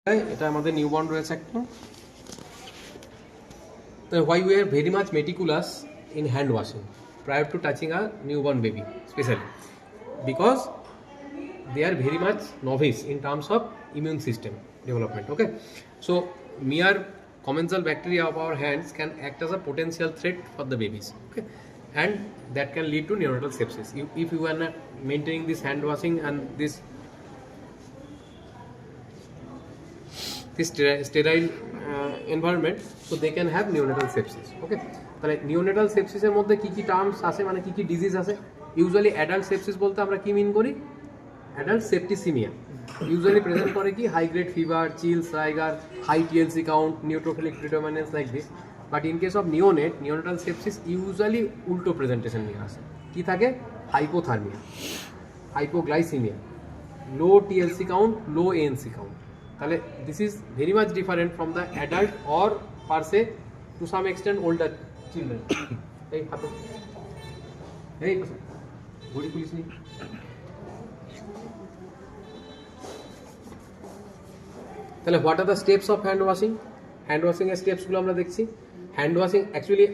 এটা আমাদের নিউবর্ন রয়েছে একটা। তো why we are very much meticulous in hand washing prior to touching a newborn baby, especially because they are very much novice in terms of immune system development. Okay, so mere commensal bacteria of our hands can act as a potential threat for the babies. Okay, and that can lead to neonatal sepsis if you are not maintaining this hand washing and this sterile environment, so they can have neonatal sepsis. Okay, তাহলে neonatal sepsis এর মধ্যে কি কি terms আছে, মানে কি কি disease আছে? ইউজুয়ালি অ্যাডাল্ট সেপসিস বলতে আমরা কি মিন করি? অ্যাডাল্ট সেপ্টিসিমিয়া ইউজুয়ালি প্রেজেন্ট করে কি high grade fever, chills, rigor, high TLC count, neutrophilic predominance like this. But in case of neonatal sepsis usually উল্টো প্রেজেন্টেশন নিয়ে আসে। কি থাকে? Hypothermia, hypoglycaemia, low TLC count, low ANC count. তাহলে this is very much different from the adult or per se to some extent older children. এই হাতো এই ঘড়ি পুলিশ নেই। তাহলে what are the steps of hand washing? হ্যান্ড ওয়াশিংয়ের স্টেপসগুলো আমরা দেখছি। হ্যান্ড ওয়াশিং অ্যাকচুয়ালি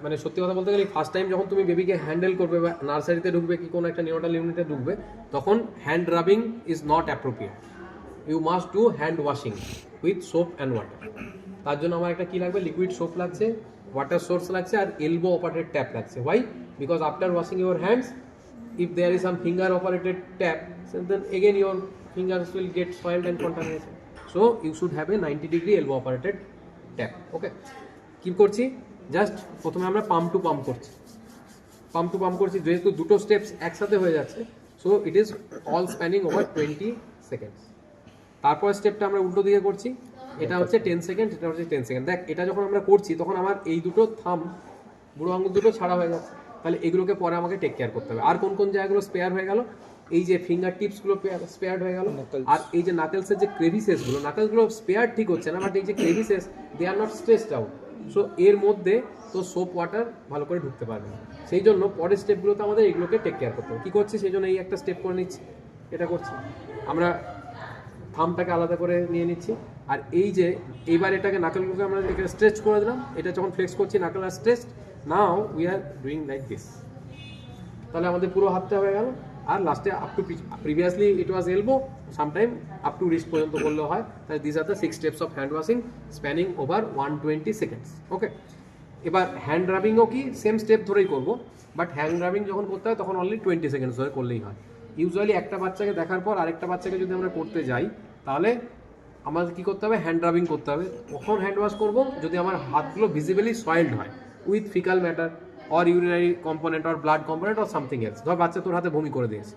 মানে সত্যি কথা বলতে গেলে ফার্স্ট টাইম যখন তুমি বেবিকে হ্যান্ডেল করবে বা নার্সারিতে ঢুকবে কি কোনো একটা নিওনাটাল ইউনিটে ঢুকবে, তখন hand rubbing is not appropriate. You must do hand washing with soap and water. তার জন্য আমার একটা কী লাগবে? লিকুইড সোপ লাগছে, ওয়াটার সোর্স লাগছে, আর এলবো অপারেটেড ট্যাপ লাগছে। Why? Because after washing your hands, if there is some finger operated tap, then again your fingers will get soiled and contaminated. So you should have a 90-degree elbow operated tap. Okay, কি করছি? Just প্রথমে আমরা pump two pump করছি, যেহেতু দুটো steps একসাথে হয়ে যাচ্ছে, so it is all spanning over 20 seconds. তারপর স্টেপটা আমরা উল্টো দিকে করছি, এটা হচ্ছে 10 সেকেন্ড, এটা হচ্ছে 10 সেকেন্ড। দেখ, এটা যখন আমরা করছি তখন আমার এই দুটো বুড়ো আঙুল দুটো ছাড়া হয়ে যাচ্ছে। তাহলে এগুলোকে পরে আমাকে টেক কেয়ার করতে হবে। আর কোন কোন জায়গাগুলো স্পেয়ার হয়ে গেল? এই যে ফিঙ্গার টিপসগুলো স্পেয়ার হয়ে গেল, আর এই যে নাকেলসের যে ক্রেভিসেসগুলো, নাকেলসগুলো স্পেয়ার ঠিক হচ্ছে না, বাট এই যে crevices, they are not stressed out. So এর মধ্যে তো সোপ ওয়াটার ভালো করে ঢুকতে পারবে না। সেই জন্য পরের স্টেপগুলোতে আমাদের এইগুলোকে টেক কেয়ার করতে হবে। কী করছি? সেই জন্য এই একটা স্টেপ করে নিচ্ছি, এটা করছি আমরা, থামটাকে আলাদা করে নিয়ে নিচ্ছি। আর এই যে এইবার এটাকে নাকেলগুলোকে আমরা এখানে স্ট্রেচ করে দিলাম, এটা যখন ফ্লেক্স করছি নাকেল আর stretched, now we are doing like this. তাহলে আমাদের পুরো হাতটা হয়ে গেল। আর লাস্টে up to, previously it was elbow, sometime up to wrist পর্যন্ত করলেও হয়। তাহলে this are the 6 steps of hand washing spanning over 120 seconds. Okay, এবার হ্যান্ড রাবিংও কি সেম স্টেপ ধরেই করবো, বাট হ্যান্ড রাবিং যখন করতে হয় তখন অনলি 20 সেকেন্ডস ধরে করলেই হয়। ইউজুয়ালি একটা বাচ্চাকে দেখার পর আরেকটা বাচ্চাকে যদি আমরা করতে যাই, তাহলে আমাদের কী করতে হবে? হ্যান্ড রাবিং করতে হবে। কখন হ্যান্ড ওয়াশ করবো? যদি আমার হাতগুলো ভিজিবলি সয়েলড হয় with faecal matter or urinary component or blood component or something else. ধর বাচ্চা তোর হাতে বমি করে দিয়েছে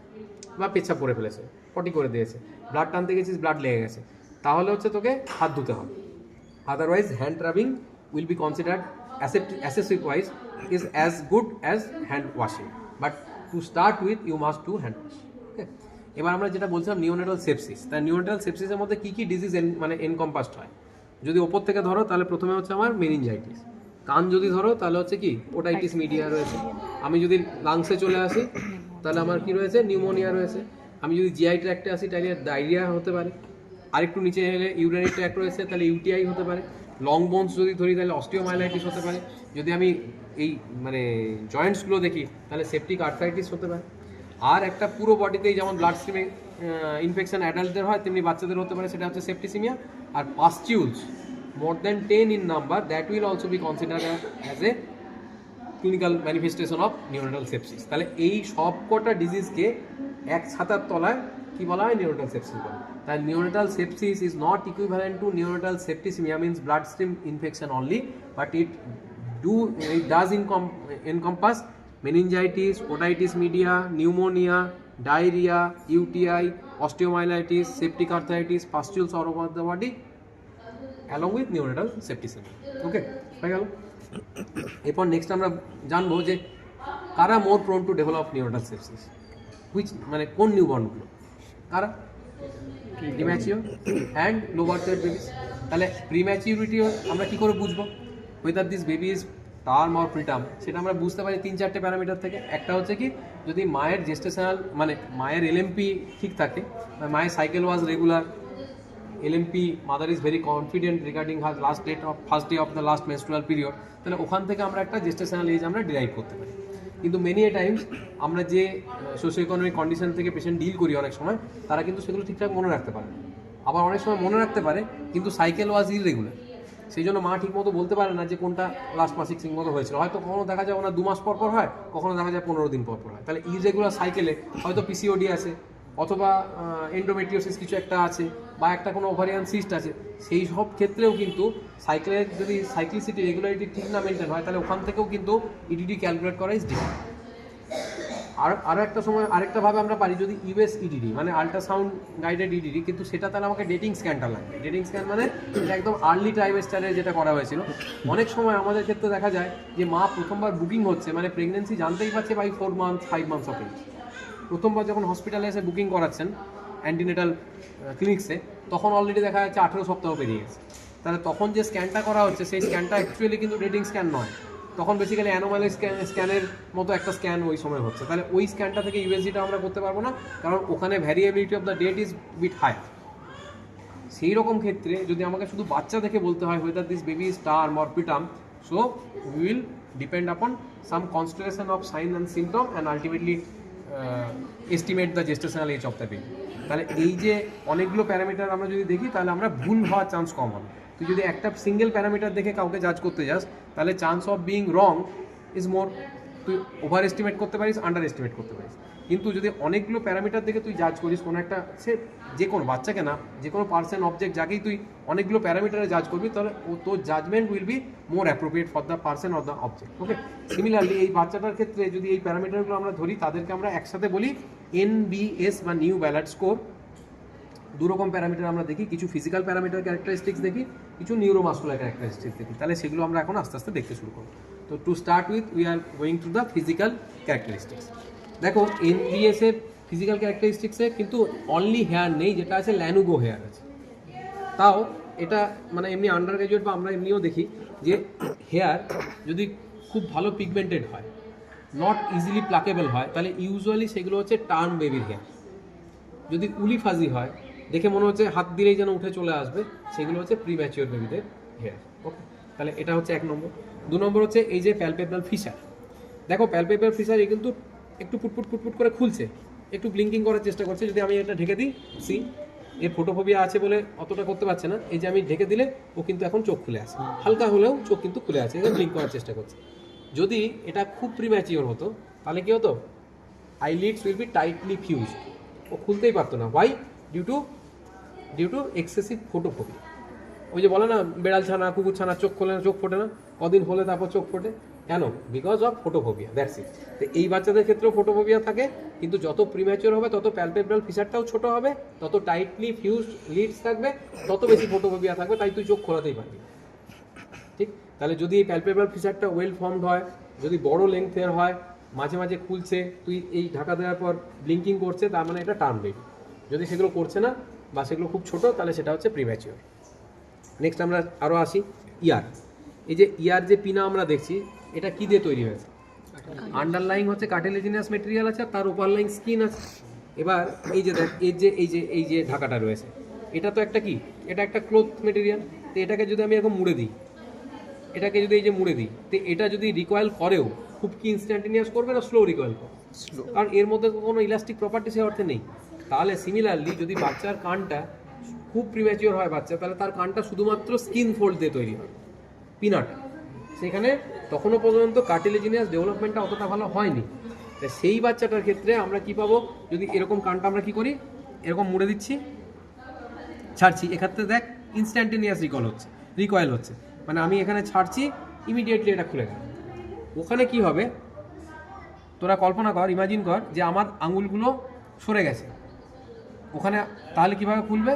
বা পেচ্ছাপ করে ফেলেছে, পটি করে দিয়েছে, ব্লাড টানতে গেছিস, ব্লাড লেগে গেছে, তাহলে হচ্ছে তোকে হাত ধুতে হবে। Otherwise hand rubbing will be considered excessive wise is as good as hand washing, but to start with you must do hand wash. Okay, এবার আমরা যেটা বলছিলাম নিওনেটাল সেপসিস, তাই নিওনেটাল সেপসিসের মধ্যে কী কী ডিজিজ মানে এনকম্পাসড হয়? যদি ওপর থেকে ধরো তাহলে প্রথমে হচ্ছে আমার মেনিনজাইটিস। কান যদি ধরো তাহলে হচ্ছে কি ওটাইটিস মিডিয়া রয়েছে। আমি যদি লাংসে চলে আসি তাহলে আমার কি রয়েছে? নিউমোনিয়া রয়েছে। আমি যদি জিআই ট্র্যাক্টে আসি তাহলে ডায়রিয়া হতে পারে। আরেকটু নিচে এলে ইউরিনারি ট্র্যাক্ট রয়েছে, তাহলে ইউটিআই হতে পারে। লং বোনস যদি ধরি তাহলে অস্টিওমাইলাইটিস হতে পারে। যদি আমি এই মানে জয়েন্টসগুলো দেখি তাহলে সেপটিক আর্থ্রাইটিস হতে পারে। আর একটা পুরো বডিতেই যেমন ব্লাড স্ট্রিমে ইনফেকশন অ্যাডাল্টদের হয়, তেমনি বাচ্চাদের হতে পারে, সেটা হচ্ছে septicaemia. R পাস্টিউলস more than 10 in number, that will also be considered as a clinical manifestation of neonatal sepsis. তাহলে এই সব কটা ডিজিজকে এক ছাতার তলায় কি বলা হয়? নিওনাটাল সেপসিস বলে। তাই neonatal sepsis is not equivalent to neonatal septicaemia, means blood stream infection only, but it does encompass meningitis, otitis media, pneumonia, diarrhea, UTI, osteomyelitis, septic arthritis, pustules all over the body along with neonatal septicemia. Okay, হয়ে গেল। এরপর next আমরা জানবো যে কারা more prone to develop neonatal sepsis, which মানে কোন নিউবর্নগুলো, কারা? Premature and low birth weight babies. তাহলে প্রিম্যাচিউরিটি আমরা কী করে বুঝবো whether this baby is term or preterm? সেটা আমরা বুঝতে পারি 3-4টে প্যারামিটার থেকে। একটা হচ্ছে কি, যদি মায়ের জেস্টেশনাল মানে মায়ের এলএমপি ঠিক থাকে, মায়ের cycle was regular, LMP mother is very confident regarding her first day of the last menstrual period, তাহলে ওখান থেকে আমরা একটা জেস্টেশনাল এজ আমরা ডিরাইভ করতে পারি। কিন্তু মেনি এ টাইমস আমরা যে সোশিও ইকোনমিক কন্ডিশন থেকে পেশেন্ট ডিল করি অনেক সময়, তারা কিন্তু সেগুলো ঠিকঠাক মনে রাখতে পারে না। আবার অনেক সময় মনে রাখতে পারে কিন্তু সাইকেল ওয়াজ ইররেগুলার, সেই জন্য মা ঠিক মতো বলতে পারে না যে কোনটা লাস্ট মাসিক ঠিক মতো হয়েছিল। হয়তো কখনো দেখা যায় ওনার 2 মাস পর পর হয়, কখনো দেখা যায় 15 দিন পর পর হয়। তাহলে ইররেগুলার সাইকেলে হয়তো পিসিওডি আছে, অথবা এন্ডোমেট্রিওসিস কিছু একটা আছে, বা একটা কোনো ওভারিয়ান সিস্ট আছে। সেই সব ক্ষেত্রেও কিন্তু সাইকেলের যদি সাইক্লিসিটি রেগুলারিটি ঠিক না মেনটেন হয়, তাহলে ওখান থেকেও কিন্তু ইডিডি ক্যালকুলেট করা ইজ ডিফিকাল্ট। আরও একটা সময় আরেকটাভাবে আমরা পারি, যদি ইউএস ইডিডি মানে আল্ট্রাসাউন্ড গাইডেড ইডিডি, কিন্তু সেটা তাহলে আমাকে ডেটিং স্ক্যানটা লাগবে। ডেটিং স্ক্যান মানে এটা একদম আর্লি ট্রাইমেস্টারে যেটা করা হয়েছিল। অনেক সময় আমাদের ক্ষেত্রে দেখা যায় যে মা প্রথমবার বুকিং হচ্ছে, মানে প্রেগনেন্সি জানতেই পারছে by 4 month 5 months of age. প্রথমবার যখন হসপিটালে এসে বুকিং করাচ্ছেন অ্যান্টিনেটাল ক্লিনিক্সে, তখন অলরেডি দেখা যাচ্ছে 18 সপ্তাহ পেরিয়ে গেছে। তাহলে তখন যে স্ক্যানটা করা হচ্ছে সেই স্ক্যানটা অ্যাকচুয়ালি কিন্তু ডেটিং স্ক্যান নয়, তখন বেসিক্যালি অ্যানোমালি স্ক্যানের মতো একটা স্ক্যান ওই সময় হচ্ছে। তাহলে ওই স্ক্যানটা থেকে ইউএসজিটা আমরা করতে পারবো না, কারণ ওখানে variability of the date is bit high. সেই রকম ক্ষেত্রে যদি আমাকে শুধু বাচ্চা দেখে বলতে হয় whether this baby is term or preterm, so we will depend upon some constellation of sign and symptom and ultimately estimate the gestational age of the baby. তাহলে এই যে অনেকগুলো প্যারামিটার আমরা যদি দেখি, তাহলে আমরা ভুল হওয়ার চান্স কম হবে। তুই যদি একটা সিঙ্গেল প্যারামিটার দেখে কাউকে জাজ করতে যাস, তাহলে chance of being wrong is more. তুই ওভার এস্টিমেট করতে পারিস, আন্ডার এস্টিমেট করতে পারিস। কিন্তু যদি অনেকগুলো প্যারামিটার দেখে তুই জাজ করিস কোনো একটা, সে যে কোনো বাচ্চাকে না, যে কোনো পার্সন অবজেক্ট যাকেই তুই অনেকগুলো প্যারামিটারে জাজ করবি, তাহলে তোর judgement will be more appropriate for the person or the object. Okay, similarly এই বাচ্চাটার ক্ষেত্রে যদি এই প্যারামিটারগুলো আমরা ধরি, তাদেরকে আমরা একসাথে বলি NBS বা নিউ ব্যালাড স্কোর। দুরকম প্যারামিটার আমরা দেখি, কিছু ফিজিক্যাল প্যারামিটার ক্যারেক্টারিস্টিক্স দেখি, কিছু নিউরোমাস্কুলার ক্যারেক্টারিস্টিক্স দেখি। তাহলে সেগুলো আমরা এখন আস্তে আস্তে দেখতে শুরু করব। তো two start with we are going to the physical characteristics. দেখো NBS এর ফিজিক্যাল ক্যারেক্টারিস্টিক্সে কিন্তু অনলি হেয়ার নেই, যেটা আছে ল্যানুগো হেয়ার আছে। তাও এটা মানে এমনি আন্ডার গ্রাজুয়েট বা আমরা এমনিও দেখি যে হেয়ার যদি খুব ভালো পিগমেন্টেড হয়, নট ইজিলি প্লাকেবল হয়, তাহলে ইউজুয়ালি সেগুলো হচ্ছে টার্ম বেবির হেয়ার। যদি উলি ফাজি হয়, দেখে মনে হচ্ছে হাত দিলেই যেন উঠে চলে আসবে, সেগুলো হচ্ছে প্রিম্যাচিওর বেবিদের হেয়ার। ওকে, তাহলে এটা হচ্ছে 1 নম্বর। 2 নম্বর হচ্ছে এই যে প্যালপেব্রাল ফিশার। দেখো প্যালপেব্রাল ফিশার এ কিন্তু একটু পুটপুট করে খুলছে, একটু ব্লিঙ্কিং করার চেষ্টা করছে। যদি আমি এটা ঢেকে দিই, সি এর ফোটোফোবিয়া আছে বলে অতটা করতে পারছে না। এই যে আমি ঢেকে দিলে ও কিন্তু এখন চোখ খুলে আসে, হালকা হলেও চোখ কিন্তু খুলে আছে, এটা ব্লিঙ্ক করার চেষ্টা করছে। যদি এটা খুব প্রিম্যাচিওর হতো, তাহলে কি হতো? Eyelids will be tightly fused, ও খুলতেই পারতো না। Why? Due to excessive photophobia. ওই যে বলে না, বেড়াল ছানা কুকুর ছানা চোখ খোলে না, চোখ ফোটে না, কদিন হলে তারপর চোখ ফোটে। কেন? Because of photophobia, that's it. তো এই বাচ্চাদের ক্ষেত্রেও ফোটোফোবিয়া থাকে, কিন্তু যত প্রিম্যাচিওর হবে তত প্যালপেব্রাল ফিশারটাও ছোট হবে, তত টাইটলি ফিউজড লিডস থাকবে, তত বেশি ফোটোফোবিয়া থাকবে, তাই তুই চোখ খোলাতেই পারবি। ঠিক? তাহলে যদি এই প্যালপেব্রাল ফিশারটা ওয়েল ফর্মড হয়, যদি বড় লেংথের হয়, মাঝে মাঝে খুলছে, তুই এই ঢাকা দেওয়ার পর ব্লিঙ্কিং করছে, তার মানে এটা টার্ম বেবি। যদি সেগুলো করছে না বা সেগুলো খুব ছোট, তাহলে সেটা হচ্ছে প্রিম্যাচিওর। নেক্সট আমরা আরও আসি ইয়ার। এই যে ইয়ার যে পিনা আমরা দেখছি, এটা কি দিয়ে তৈরি হয়েছে? আন্ডারলাইং হচ্ছে কার্টিলেজিনাস মেটেরিয়াল আছে, আর তার ওভারলাইং স্কিন আছে। এবার এই যে দেখ, এই যে ঢাকাটা রয়েছে, এটা তো একটা কি, এটা একটা ক্লোথ মেটেরিয়াল। তো এটাকে যদি আমি এরকম মুড়ে দিই, এটাকে যদি এই যে মুড়ে দিই, তো এটা যদি রিকয়েল করেও খুব কি ইনস্ট্যান্টিনিয়াস করবে না স্লো রিকয়েল করবে? কারণ এর মধ্যে কোনো ইলাস্টিক প্রপার্টি সে অর্থে নেই। তাহলে সিমিলারলি যদি বাচ্চার কানটা খুব প্রিম্যাচিওর হয় বাচ্চা, তাহলে তার কানটা শুধুমাত্র স্কিন ফোল্ড দিয়ে তৈরি হয়, পিনাট। সেখানে তখনও পর্যন্ত কার্টিলেজিনিয়াস ডেভেলপমেন্টটা অতটা ভালো হয়নি। তাই সেই বাচ্চাটার ক্ষেত্রে আমরা কি পাবো? যদি এরকম কানটা আমরা কি করি, এরকম মুড়ে দিচ্ছি, ছাড়ছি, এক্ষেত্রে দেখ ইনস্ট্যান্টেনিয়াস রিকয়েল হচ্ছে, মানে আমি এখানে ছাড়ছি, ইমিডিয়েটলি এটা খুলে গেল। ওখানে কি হবে তোরা কল্পনা কর, ইমাজিন কর যে আমার আঙুলগুলো সরে গেছে ওখানে, তাহলে কীভাবে খুলবে?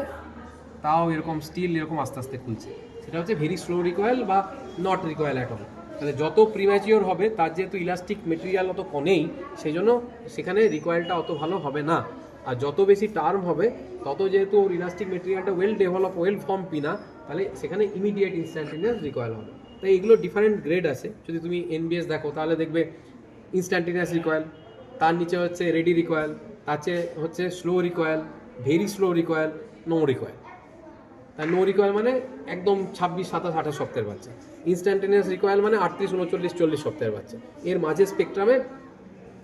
তাও এরকম স্টিল এরকম আস্তে আস্তে খুলছে। সেটা হচ্ছে ভেরি স্লো রিকয়েল বা নট রিকয়েল অ্যাট অল। তাহলে যত প্রিম্যাচিওর হবে, তার যেহেতু ইলাস্টিক মেটেরিয়াল অত নেই, সেই জন্য সেখানে রিকয়েলটা অত ভালো হবে না। আর যত বেশি টার্ম হবে, তত যেহেতু ওর ইলাস্টিক মেটেরিয়ালটা well develop, well form pinna, তাহলে সেখানে ইমিডিয়েট ইনস্ট্যান্টেনিয়াস রিকয়েল হবে। তাই এগুলো ডিফারেন্ট গ্রেড আছে। যদি তুমি NBS দেখো, তাহলে দেখবে ইনস্ট্যান্টেনিয়াস রিকয়েল, তার নিচে হচ্ছে রেডি রিকয়েল, তার চেয়ে হচ্ছে slow recoil, very slow recoil, no recoil. তার নো রিকয়েল মানে একদম 26, 27, 28 সপ্তাহের বাচ্চা। ইনস্ট্যান্টেনিয়াস রিকয়েল মানে 38, 39, 40 সপ্তাহের বাচ্চা। এর মাঝে স্পেকট্রামে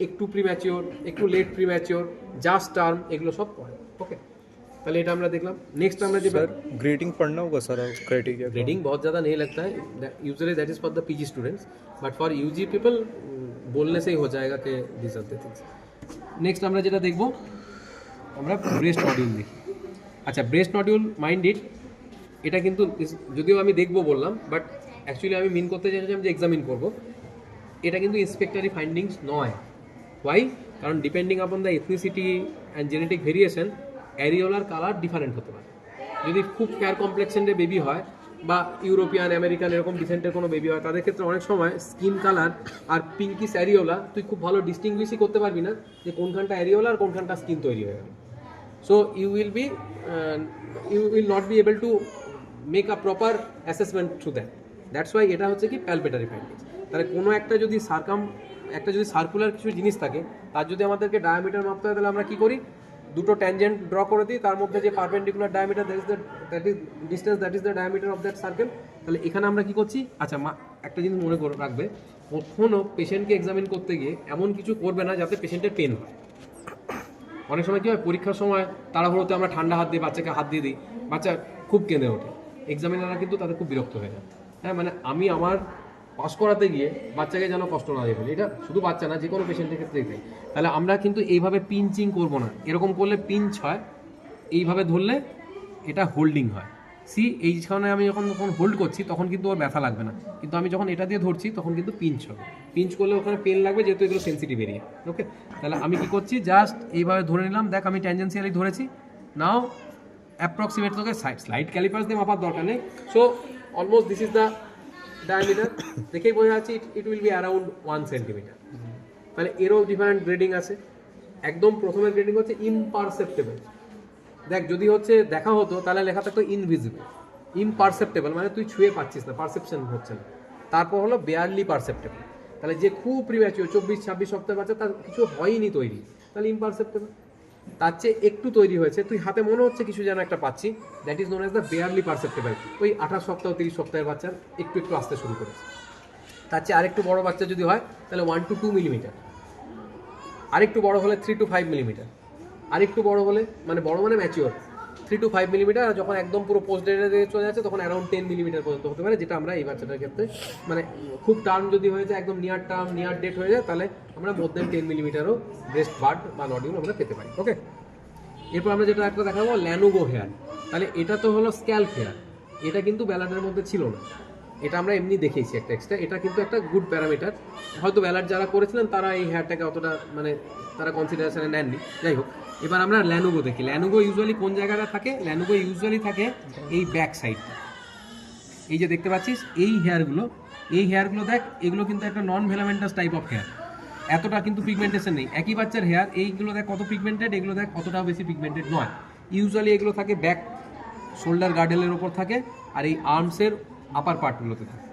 একটু প্রিম্যাচিওর, একটু লেট প্রিম্যাচিওর, জাস্ট টার্ম, এগুলো সব পড়ে। ওকে, তাহলে এটা আমরা देखला। नेक्स्ट আমরা যে सर ग्रेडिंग पढ़ना होगा सर क्राइटेरिया ग्रेडिंग बहुत ज़्यादा नहीं लगता है, usually that is for the PG students, but for UG people बोलने से ही हो जाएगा कि this are the things. Next আমরা যেটা দেখব, আমরা ব্রেস্ট নডিউল দেখি। আচ্ছা, ব্রেস্ট নডিউল মাইন্ড ইট, এটা কিন্তু যদিও আমি দেখবো বললাম, বাট অ্যাকচুয়ালি আমি মিন করতে চাইছিলাম যে এক্সামিন করব। এটা কিন্তু ইন্সপেক্টরি ফাইন্ডিংস নয়। ওয়াই? কারণ depending upon the ethnicity and genetic variation, areolar colour different হতে পারে। যদি খুব ফেয়ার কমপ্লেক্সেন্টের বেবি হয় বা ইউরোপিয়ান আমেরিকান এরকম ডিসেন্টের কোনো বেবি হয়, তাদের ক্ষেত্রে অনেক সময় স্কিন কালার আর পিঙ্কিস অ্যারিওলা তুই খুব ভালো ডিস্টিংগুইশই করতে পারবি না যে কোনখানটা অ্যারিওলা আর কোনখানটা স্কিন তৈরি হয়ে গেল। So you will not be able to make a proper assessment through that. That's why এটা হচ্ছে কি প্যালপেটারি ফাইন্ডিংস। তাহলে কোনো একটা যদি সার্কুলার কিছু জিনিস থাকে, তার যদি আমাদেরকে ডায়ামিটার মাপতে হয়, তাহলে আমরা কী করি? দুটো ট্যানজেন্ট ড্র করে দিই, তার মধ্যে যে perpendicular diameter that is the diameter of that circle. তাহলে এখানে আমরা কি করছি? আচ্ছা, একটা জিনিস মনে করে রাখবে, কখনো পেশেন্টকে এক্সামিন করতে গিয়ে এমন কিছু করবে না যাতে পেশেন্টের পেন হয়। অনেক সময় কী হয়, পরীক্ষার সময় তাড়াহুড়োতে আমরা ঠান্ডা হাত দিয়ে বাচ্চাকে হাত দিয়ে দিই, বাচ্চা খুব কেঁদে ওঠে, এক্সামিনাররা কিন্তু তাদের খুব বিরক্ত হয়ে যায়। হ্যাঁ, মানে আমি আমার পাস করাতে গিয়ে বাচ্চাকে যেন কষ্ট না দিয়ে ফেলি, এটা শুধু বাচ্চা না, যে কোনো পেশেন্টের ক্ষেত্রেই তাই। তাহলে আমরা কিন্তু এইভাবে পিঞ্চিং করব না, এরকম করলে পিঞ্চ হয়, এইভাবে ধরলে এটা হোল্ডিং হয়। এইখানে আমি যখন হোল্ড করছি তখন কিন্তু ওর ব্যথা লাগবে না, কিন্তু আমি যখন এটা দিয়ে ধরছি তখন কিন্তু পিঞ্চ হবে। পিঞ্চ করলে ওখানে পেন লাগবে, যেহেতু এগুলো সেন্সিটিভ এরিয়া। ওকে, তাহলে আমি কি করছি? জাস্ট এইভাবে ধরে নিলাম, দেখ আমি ট্যানজেন্সিয়ালি ধরেছি। নাও অ্যাপ্রক্সিমেট তোকে স্লাইড ক্যালিপার্স দিয়ে মাপার দরকার নেই। So almost this is the diameter, দেখেই বোঝা যাচ্ছে it will be around 1 centimetre. তাহলে এরও ডিফারেন্ট গ্রেডিং আছে। একদম প্রথমের গ্রেডিং হচ্ছে ইমপারসেপ্টেবল। দেখ, যদি হচ্ছে দেখা হতো তাহলে লেখা থাকতো ইনভিজিবল। ইমপারসেপ্টেবল মানে তুই ছুঁয়ে পাচ্ছিস না, পারসেপশন হচ্ছে না। তারপর হলো বেয়ারলি পারসেপ্টেবল, তাহলে যে খুব প্রিম্যাচিওর 24-26 সপ্তাহের বাচ্চা, তার কিছু হয়নি তৈরি, তাহলে ইমপারসেপ্টেবল। তার চেয়ে একটু তৈরি হয়েছে, তুই হাতে মনে হচ্ছে কিছু যেন একটা পাচ্ছি, that is known as the barely perceptible. ওই 28 সপ্তাহ 30 সপ্তাহের বাচ্চার একটু একটু আসতে শুরু করেছে। তার চেয়ে আরেকটু বড় বাচ্চা যদি হয় তাহলে 1 to 2 মিলিমিটার, আরেকটু বড় হলে 3 to 5 মিলিমিটার, আরেকটু বড় হলে মানে বড় মানে ম্যাচিওর 3 to 5 মিলিমিটার, আর যখন একদম পুরো পোস্ট ডেটে চলে যাচ্ছে তখন অ্যারাউন্ড 10 মিলিমিটার পর্যন্ত হতে পারে, যেটা আমরা এই বাচ্চাটার ক্ষেত্রে মানে খুব টার্ম যদি হয়ে যায়, একদম নিয়ার ডেট হয়ে যায়, তাহলে আমরা মোর দেন 10 মিলিমিটারও ব্রেস্ট বার্ড বা নডিউল আমরা পেতে পারি। ওকে, এরপর আমরা যেটা একটা দেখাবো ল্যানুগো হেয়ার। তাহলে এটা তো হলো স্ক্যাল্প হেয়ার, এটা কিন্তু ব্যালাডের মধ্যে ছিল না, এটা আমরা এমনি দেখেছি একটা এক্সট্রা। এটা কিন্তু একটা গুড প্যারামিটার, হয়তো ব্যালাড যারা করেছিলেন তারা এই হেয়ারটাকে অতটা মানে তারা কনসিডারেশনে নেননি। যাই হোক, এবার আমরা ল্যানুগো দেখি। ল্যানুগো ইউজুয়ালি কোন জায়গাটা থাকে? ল্যানুগো ইউজুয়ালি থাকে এই ব্যাক সাইডটা। এই যে দেখতে পাচ্ছিস এই হেয়ারগুলো দেখ, এগুলো কিন্তু একটা নন ভেলামেন্টাস টাইপ অফ হেয়ার, এতটা কিন্তু পিগমেন্টেশন নেই। একই বাচ্চার হেয়ার, এইগুলো দেখ কত পিগমেন্টেড, এগুলো দেখ কতটাও বেশি পিগমেন্টেড নয়। ইউজুয়ালি এগুলো থাকে ব্যাক শোল্ডার গার্ডেলের ওপর থাকে, আর এই আর্মসের আপার পার্টগুলোতে থাকে।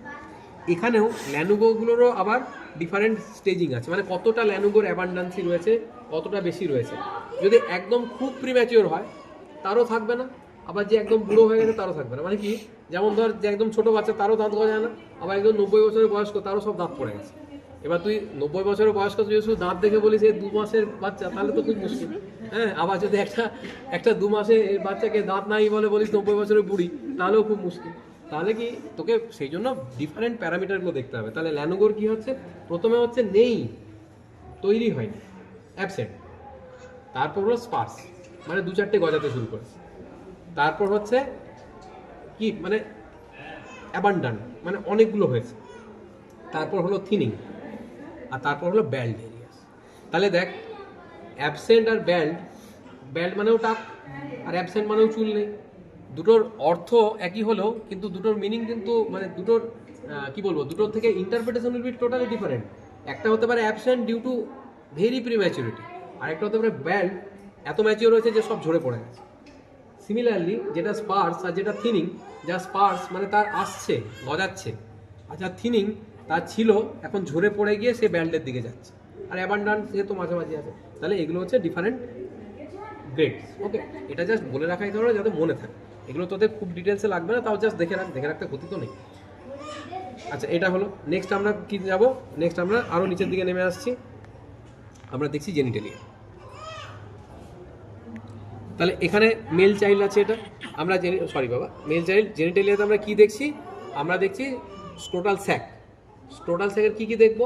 এখানেও ল্যানুগোগুলোরও আবার ডিফারেন্ট স্টেজিং আছে, মানে কতটা ল্যানুগোর অ্যাবান্ডান্সি রয়েছে, কতটা বেশি রয়েছে। যদি একদম খুব প্রিম্যাচিওর হয় তারও থাকবে না, আবার যে একদম বুড়ো হয়ে গেছে তারও থাকবে না। মানে কি, যেমন ধর যে একদম ছোটো বাচ্চা তারও দাঁত গজায় না, আবার একদম 90 বছরের বয়স্ক তারও সব দাঁত পড়ে গেছে। এবার তুই 90 বছরের বয়স্ক যদি শুধু দাঁত দেখে বলিস এই 2 মাসের বাচ্চা, তাহলে তো খুব মুশকিল। হ্যাঁ, আবার যদি একটা 2 মাসের বাচ্চাকে দাঁত নাই বলিস 90 বছরের বুড়ি, তাহলেও খুব মুশকিল। তাহলে কি তোকে সেই জন্য ডিফারেন্ট প্যারামিটারগুলো দেখতে হবে। তাহলে ল্যানুগোর কি হচ্ছে? প্রথমে হচ্ছে নেই, তৈরি হয়নি, অ্যাবসেন্ট। তারপর হলো স্পার্স, মানে 2-4টে গজাতে শুরু করেছে। তারপর হচ্ছে কি, মানে অ্যাবান্ডান্ট, মানে অনেকগুলো হয়েছে। তারপর হলো থিনিং, আর তারপর হলো ব্যাল্ড এরিয়াস। তাহলে দেখ, অ্যাবসেন্ট আর ব্যাল্ড মানেও টাক, আর অ্যাবসেন্ট মানেও চুল নেই। দুটোর অর্থ একই হলেও কিন্তু দুটোর মিনিং কিন্তু মানে দুটোর কি বলবো, দুটোর থেকে interpretation will be totally different. একটা হতে পারে absent due to very prematurity, আর একটা হতে পারে ব্যাল্ড, এত ম্যাচিওর হয়েছে যে সব ঝরে পড়ে গেছে। সিমিলারলি যেটা স্পার্স আর যেটা থিনিং, যা স্পার্স মানে তার আসছে, গজাচ্ছে, আর যা থিনিং তার ছিল এখন ঝরে পড়ে গিয়ে সে ব্যাল্ডের দিকে যাচ্ছে, আর অ্যাবান্ডান্ট যেহেতু মাঝামাঝি আছে। তাহলে এগুলো হচ্ছে ডিফারেন্ট গ্রেডস। ওকে, এটা জাস্ট বলে রাখাই ধরো যাতে মনে থাকে। এগুলো তোদের খুব ডিটেলসে লাগবে না, তাও জাস্ট দেখে রাখতে ক্ষতি তো নেই। আচ্ছা, এটা হলো। নেক্সট আমরা কি যাব, নেক্সট আমরা আরও নিচের দিকে নেমে আসছি, আমরা দেখছি জেনিটালিয়া। তাহলে এখানে মেল চাইল্ড আছে, এটা আমরা মেল চাইল্ড জেনিটালিয়াতে আমরা কি দেখছি, আমরা দেখছি স্ক্রোটাল স্যাক। স্ক্রোটাল স্যাকের কি দেখবো,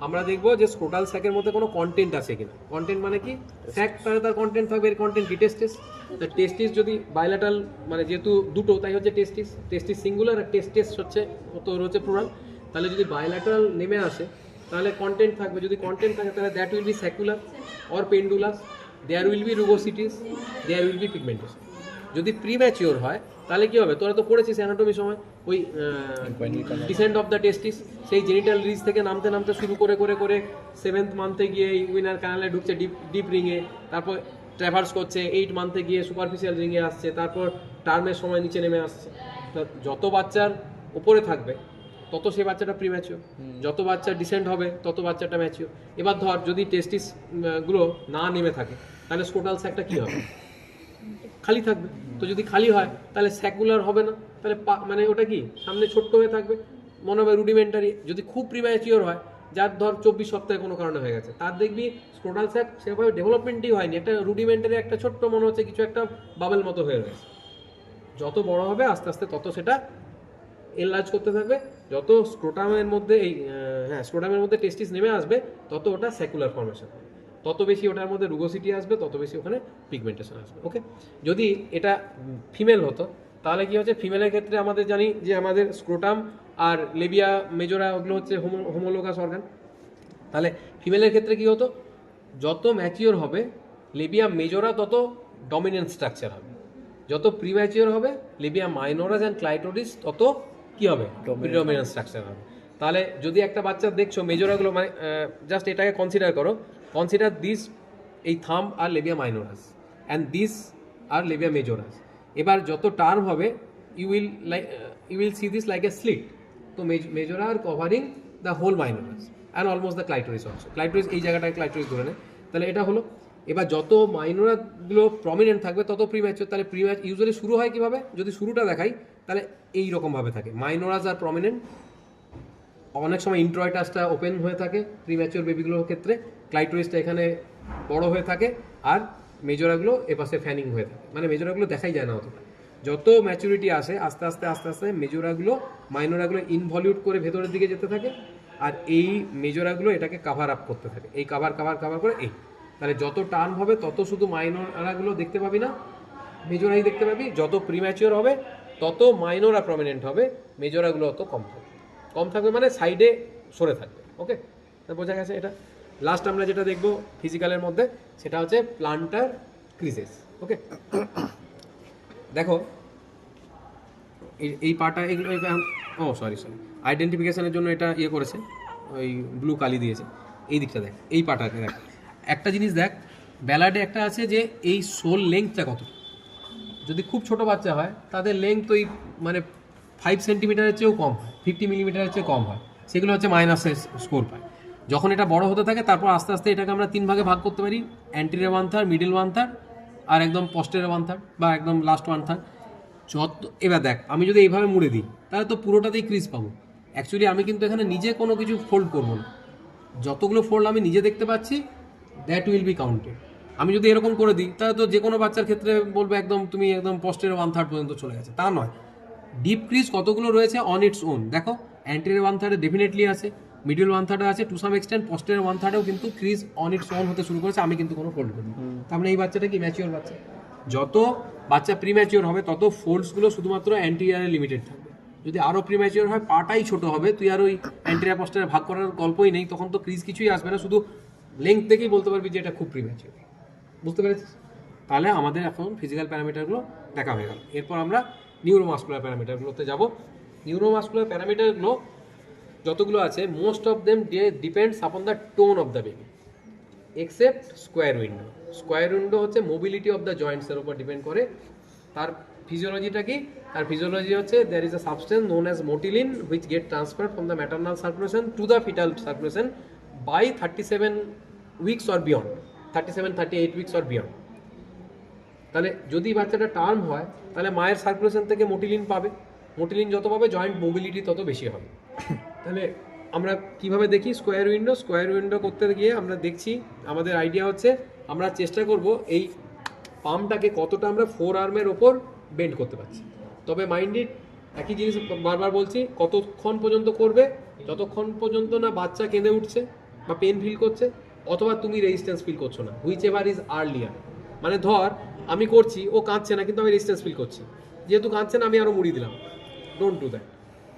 আমরা দেখবো যে স্ক্রোটাল স্যাকের মধ্যে কোনো কন্টেন্ট আছে কিনা। কন্টেন্ট মানে কি, স্যাক তাহলে তার কন্টেন্ট থাকবে, এর কন্টেন্ট কি, টেস্টিস। টেস্টিস যদি বাইলেটারাল মানে যেহেতু দুটো, তাই হচ্ছে টেস্টিস সিঙ্গুলার, আর টেস্টিস হচ্ছে প্লুরাল। তাহলে যদি বাইলেটারাল নেমে আসে তাহলে কন্টেন্ট থাকবে, যদি কন্টেন্ট থাকে তাহলে that will be saccular or pendulous, there will be rugosities, there will be pigmentation. যদি প্রিম্যাচিওর হয় তাহলে কি হবে, তোরা তো পড়েছিস অ্যানাটমি সময়, ওই ডিসেন্ট অফ দ্য টেস্টিস, সেই জেনিটাল রিজ থেকে নামতে নামতে শুরু করে করে করে 7th মান্থে গিয়ে ইউরিনাল ক্যানালে ঢুকছে, ডিপ রিংয়ে, তারপর ট্র্যাভার্স করছে, 8 মান্থে গিয়ে সুপারফিশিয়াল রিংয়ে আসছে, তারপর টার্মের সময় নিচে নেমে আসছে। যত বাচ্চার ওপরে থাকবে তত সেই বাচ্চাটা প্রিম্যাচিওর, যত বাচ্চা ডিসেন্ট হবে তত বাচ্চাটা ম্যাচিওর। এবার ধর যদি টেস্টিস গুলো না নেমে থাকে তাহলে স্ক্রোটাল স্যাকটা কি হবে, খালি থাকবে। তো যদি খালি হয় তাহলে স্যাকুলার হবে না, তাহলে মানে ওটা কি সামনে ছোট্ট হয়ে থাকবে, মনে হবে রুডিমেন্টারি। যদি খুব প্রিম্যাচিওর হয়, যার ধর 24 সপ্তাহে কোনো কারণে হয়ে গেছে, তার দেখবি স্ক্রোটাল স্যাক সেভাবে ডেভেলপমেন্টই হয়নি, একটা রুডিমেন্টারি, একটা ছোট্ট মনে হচ্ছে কিছু একটা বাবেল মতো হয়ে গেছে। যত বড় হবে আস্তে আস্তে তত সেটা এনলার্জ করতে থাকবে, যত স্ক্রোটামের মধ্যে স্ক্রোটামের মধ্যে টেস্টিস নেমে আসবে তত ওটা স্যাকুলার ফর্মেশন হবে, তত বেশি ওটার মধ্যে রুগোসিটি আসবে, তত বেশি ওখানে পিগমেন্টেশন আসবে। ওকে, যদি এটা ফিমেল হতো তাহলে কি হচ্ছে, ফিমেলের ক্ষেত্রে আমাদের জানি যে আমাদের স্ক্রোটাম আর লেবিয়া মেজোরা ওগুলো হচ্ছে হোমোলোগাস অর্গান। তাহলে ফিমেলের ক্ষেত্রে কি হতো, যত ম্যাচিওর হবে লেবিয়া মেজোরা তত ডমিনেন্ট স্ট্রাকচার হবে, যত প্রিম্যাচিওর হবে লেবিয়া মাইনোরাস অ্যান্ড ক্লাইটোরিস তত কি হবে, প্রিডমিনেন্ট স্ট্রাকচার হবে। তাহলে যদি একটা বাচ্চা দেখছো মেজোরাগুলো, মানে জাস্ট এটাকে কনসিডার দিস, এই thumb are labia minoras and this are labia majoras. এবার যত টার্ম হবে you will see this like a slit. তো majora are covering the whole minoras and almost the clitoris also. Clitoris এই জায়গাটায় clitoris ধরে নেয়। তাহলে এটা হলো। এবার যত মাইনোরাগুলো প্রমিনেন্ট থাকবে তত প্রিম্যাচিওর। তাহলে ইউজুয়ালি শুরু হয় কীভাবে, যদি শুরুটা দেখাই তাহলে এই রকমভাবে থাকে, মাইনোরাস আর প্রমিনেন্ট, অনেক সময় ইন্ট্রয়েটাসটা ওপেন হয়ে থাকে প্রিম্যাচিওর বেবিগুলোর ক্ষেত্রে, ক্লাইটোরিসটা এখানে বড় হয়ে থাকে, আর মেজোরাগুলো এপাশে ফ্যানিং হয়ে থাকে, মানে মেজোরাগুলো দেখাই যায় না অতটা। যত ম্যাচুরিটি আসে আস্তে আস্তে মেজোরাগুলো মাইনোরাগুলো ইনভলিউট করে ভেতরের দিকে যেতে থাকে, আর এই মেজোরাগুলো এটাকে কাভার আপ করতে থাকে, এই কাভার করে এই। তাহলে যত টার্ম হবে তত শুধু মাইনোরাগুলো দেখতে পাবি না, মেজোরাই দেখতে পাবি। যত প্রিম্যাচিওর হবে তত মাইনোরা প্রমিনেন্ট হবে, মেজোরাগুলো অত কম থাকবে মানে সাইডে সরে থাকবে। ওকে, তা বোঝা গেছে এটা। লাস্ট আমরা যেটা দেখব ফিজিক্যালের মধ্যে সেটা হচ্ছে প্লান্টার ক্রিজেস। ওকে, দেখো এই পাটা এগুলো, সরি আইডেন্টিফিকেশনের জন্য এটা করেছে, ওই ব্লু কালি দিয়েছে। এই দিকটা দেখ, এই পাটাকে দেখ, একটা জিনিস দেখ, ব্যালাডে একটা আছে যে এই সোল লেংথটা কত। যদি খুব ছোট বাচ্চা হয় তাদের লেংথ ওই মানে 5 সেন্টিমিটারের চেয়েও কম হয়, 50 মিলিমিটারের চেয়ে কম হয়, সেগুলো হচ্ছে মাইনাসের স্কোর পায়। যখন এটা বড় হতে থাকে তারপর আস্তে আস্তে এটাকে আমরা 3 ভাগে ভাগ করতে পারি, অ্যান্টিরিয়র 1/3, মিডল 1/3 আর একদম পস্টেরিয়র 1/3 বা একদম লাস্ট 1/3। এবার দেখ, আমি যদি এইভাবে মুড়ে দিই তাহলে তো পুরোটাতেই ক্রিজ পাবো। অ্যাকচুয়ালি আমি কিন্তু এখানে নিজে কোনো কিছু ফোল্ড করবো না, যতগুলো ফোল্ড আমি নিজে দেখতে পাচ্ছি দ্যাট উইল বি কাউন্টেড। আমি যদি এরকম করে দিই তাহলে তো যে কোনো বাচ্চার ক্ষেত্রে বলবে একদম তুমি একদম পস্টেরিয়র 1/3 পর্যন্ত চলে গেছে, তা নয়। ডিপ ক্রিজ কতগুলো রয়েছে অন ইটস ওন, দেখো অ্যান্টিরিয়র 1/3 ডেফিনেটলি আছে, মিডল 1/3 আছে, টু সাম এক্সটেন্ট পস্টেরিয়র 1/3 কিন্তু ক্রিজ অন ইটস ওন হতে শুরু করেছে, আমি কিন্তু কোনো ফোল্ড করিনি। তার মানে এই বাচ্চাটা কি ম্যাচিওর বাচ্চা। যত বাচ্চা প্রিম্যাচিওর হবে তত ফোল্ডসগুলো শুধুমাত্র অ্যান্টিরিয়রে লিমিটেড থাকবে। যদি আরও প্রিম্যাচিওর হয় পাটাই ছোট হবে, তুই আর ওই অ্যান্টিরিয়র পস্টেরিয়র ভাগ করার গল্পই নেই, তখন তো ক্রিজ কিছুই আসবে না, শুধু লেংথ দেখেই বলতে পারবি যে এটা খুব প্রিম্যাচিওর। বুঝতে পেরেছিস? তাহলে আমাদের এখন ফিজিক্যাল প্যারামিটারগুলো দেখা হয়ে গেল। এরপর আমরা নিউরোমাসকুলার প্যারামিটারগুলোতে যাব। নিউরোমাসকুলার প্যারামিটারগুলো যতগুলো আছে most of them depends upon the tone of the baby except square window. Square window হচ্ছে মোবিলিটি অফ দ্য জয়েন্টসের উপর ডিপেন্ড করে। তার ফিজিওলজিটা কি? তার ফিজিওলজি হচ্ছে there is a substance known as motilin which get transfer from the maternal circulation to the fetal circulation by 37 weeks or beyond, 37-38 weeks or beyond. তাহলে যদি বাচ্চাটা টার্ম হয় তাহলে মায়ের সার্কুলেশন থেকে মোটিলিন পাবে, মোটিলিন যত পাবে জয়েন্ট মোবিলিটি তত বেশি হবে। তাহলে আমরা কিভাবে দেখি স্কোয়ার উইন্ডো করতে গিয়ে আমরা দেখছি, আমাদের আইডিয়া হচ্ছে আমরা চেষ্টা করব এই পাম্পটাকে কতটা আমরা 4 আর্মের ওপর বেন্ড করতে পারছি। তবে মাইন্ডেড একই জিনিস বারবার বলছি, কতক্ষণ পর্যন্ত করবে, যতক্ষণ পর্যন্ত না বাচ্চা কেঁদে উঠছে বা পেন ফিল করছে অথবা তুমি রেজিস্ট্যান্স ফিল করছো না, হুইচ এভার ইজ আর্লিয়ার। মানে ধর আমি করছি, ও কাঁদছে না কিন্তু আমি রেজিস্ট্যান্স ফিল করছি, যেহেতু কাঁদছে না আমি আরও মুড়ি দিলাম, ডোন্ট ডু দ্যাট।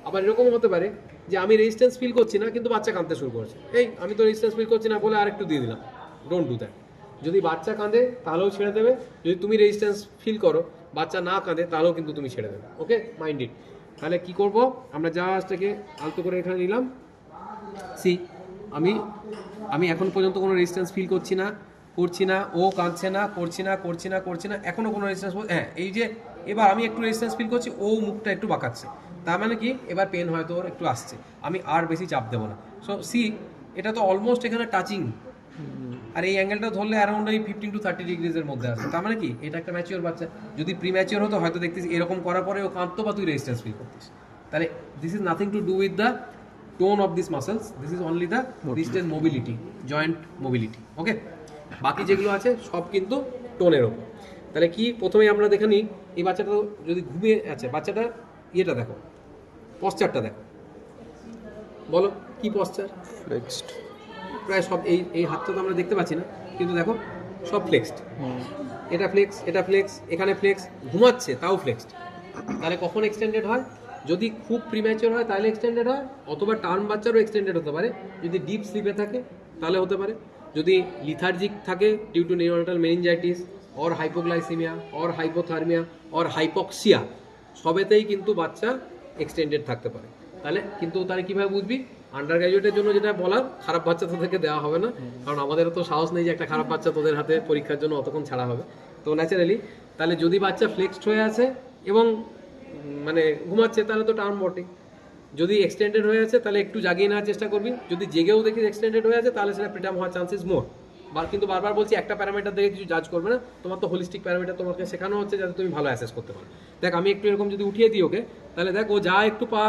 আবার এরকম হতে পারে যে আমি রেজিস্ট্যান্স ফিল করছি না কিন্তু বাচ্চা কাঁদতে শুরু করেছে, এই আমি তো রেজিস্ট্যান্স ফিল করছি না বলে আরেকটু দিয়ে দিলাম, ডোন্ট ডু দ্যাট। যদি বাচ্চা কাঁদে তাহলেও ছেড়ে দেবে, যদি তুমি রেজিস্ট্যান্স ফিল করো বাচ্চা না কাঁদে তাহলেও কিন্তু তুমি ছেড়ে দেবে। ওকে, মাইন্ডেড। তাহলে কি করব, আমরা জাহাজটাকে আলতো করে এখানে নিলাম। সি আমি এখন পর্যন্ত কোনো রেজিস্ট্যান্স ফিল করছি না, ও কাঁদছে না, করছি না, এখনও কোনো রেজিস্ট্যান্স। হ্যাঁ, এই যে এবার আমি একটু রেজিস্ট্যান্স ফিল করছি, ও মুখটা একটু বাঁকাচ্ছে, তার মানে কি এবার পেন হয়তো ওর একটু আসছে, আমি আর বেশি চাপ দেবো না। সো সি, এটা তো অলমোস্ট এখানে টাচিং, আর এই অ্যাঙ্গেলটা ধরলে অ্যারাউন্ড এই 15 to 30 ডিগ্রিজের মধ্যে আসে, তার মানে কি এটা একটা ম্যাচিওর বাচ্চা। যদি প্রি ম্যাচিওর হতো হয়তো দেখতিস এরকম করার পরে ও কাঁদতো বা তুই রেজিস্ট্যান্স ফিল করতিস। তাহলে this is nothing to do with the tone of this muscles, this is only the distance mobility, joint mobility. Okay, বাকি যেগুলো আছে সব কিন্তু টোনের ওপর। তাহলে কি প্রথমেই আমরা দেখে নিই, এই বাচ্চাটা যদি ঘুমিয়ে আছে, বাচ্চাটা ইয়েটা দেখো, পশ্চারটা দেখো, বলো কি পশ্চার? ফ্লেক্সড। প্রায় সব এই হাতটা তো আমরা দেখতে পাচ্ছি না কিন্তু দেখো সব ফ্লেক্সড, এটা ফ্লেক্স, এখানে ফ্লেক্স, ঘুমাচ্ছে তাও ফ্লেক্সড। তাহলে কখন এক্সটেন্ডেড হয়? যদি খুব প্রিম্যাচিওর হয় তাহলে এক্সটেন্ডেড হয়, অথবা টার্ম বাচ্চারও এক্সটেন্ডেড হতে পারে যদি ডিপ স্লিপে থাকে তাহলে হতে পারে, যদি লিথার্জিক থাকে due to neonatal meningitis or hypoglycaemia or hypothermia or hypoxia, সবেতেই কিন্তু বাচ্চা এক্সটেন্ডেড থাকতে পারে। তাহলে কিন্তু তাহলে কীভাবে বুঝবি? আন্ডার গ্র্যাজুয়েটের জন্য যেটা বলার, খারাপ বাচ্চা তোদেরকে দেওয়া হবে না, কারণ আমাদেরও তো সাহস নেই যে একটা খারাপ বাচ্চা তোদের হাতে পরীক্ষার জন্য অতক্ষণ ছাড়া হবে। তো ন্যাচারালি তাহলে যদি বাচ্চা ফ্লেক্সড হয়ে আছে এবং মানে ঘুমাচ্ছে তাহলে তো টার্ম বটে, যদি এক্সটেন্ডেড হয়ে আছে তাহলে একটু জাগিয়ে নেওয়ার চেষ্টা করবি, যদি জেগেও দেখিস এক্সটেন্ডেড হয়ে আছে তাহলে সেটা প্রিটার্ম হওয়ার চান্সেস মোর। কিন্তু বারবার বলছি একটা প্যারামিটার দেখে কিছু জাজ করবে না, তোমার তো হোলিস্টিক প্যারামিটার তোমাকে শেখানো হচ্ছে যাতে তুমি ভালো অ্যাসেস করতে পারো। দেখ আমি একটু এরকম যদি উঠিয়ে দিই ওকে, তাহলে দেখ ও যা একটু পা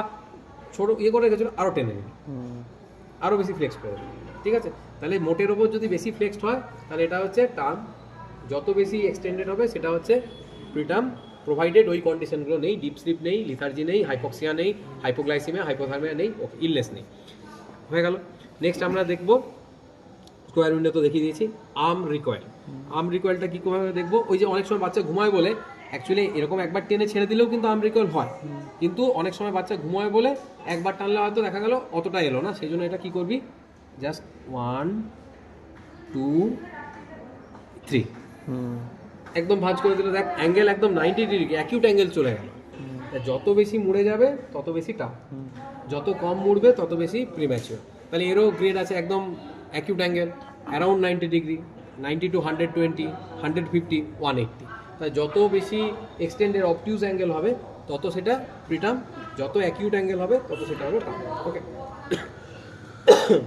ছোটো করে রেখেছিল আরও টেনে নিবি, আরও বেশি ফ্লেক্স করে দেবে, ঠিক আছে? তাহলে মোটের ওপর যদি বেশি ফ্লেক্সড হয় তাহলে এটা হচ্ছে টার্ম, যত বেশি এক্সটেন্ডেড হবে সেটা হচ্ছে প্রিটার্ম, প্রোভাইডেড ওই কন্ডিশনগুলো নেই, ডিপ স্লিপ নেই, লিথার্জি নেই, হাইপক্সিয়া নেই, হাইপোগ্লাইসিমিয়া, হাইপোথার্মিয়া নেই, ওকে, ইলনেস নেই, হয়ে গেল। নেক্সট আমরা দেখব স্কোয়ার উইন্ডো তো দেখিয়ে দিয়েছি, আর্ম রিকয়েলটা কী করে দেখবো? ওই যে অনেক সময় বাচ্চা ঘুমায় বলে, অ্যাকচুয়ালি এরকম একবার টেনে ছেড়ে দিলেও কিন্তু আর্ম রিকয়েল হয়, কিন্তু অনেক সময় বাচ্চা ঘুমায় বলে একবার টানলে হয়তো দেখা গেল অতটা এলো না, সেই জন্য এটা কী করবি, জাস্ট 1 2 3 একদম ভাঁজ করে দিলে দেখ অ্যাঙ্গেল একদম 90 ডিগ্রি অ্যাকিউট অ্যাঙ্গেল চলে গেল। যত বেশি মুড়ে যাবে তত বেশি টাফ, যত কম মুড়বে তত বেশি প্রিম্যাচিওর। তাহলে এরও গ্রেড আছে একদম acute angle around 90 degree, 90 to 120, 150, 180। তাই যত বেশি এক্সটেন্ডের অবটিউজ অ্যাঙ্গেল হবে তত সেটা প্রিটার্ম, যত অ্যাকিউট অ্যাঙ্গেল হবে তত সেটা হবে টার্ম। ওকে,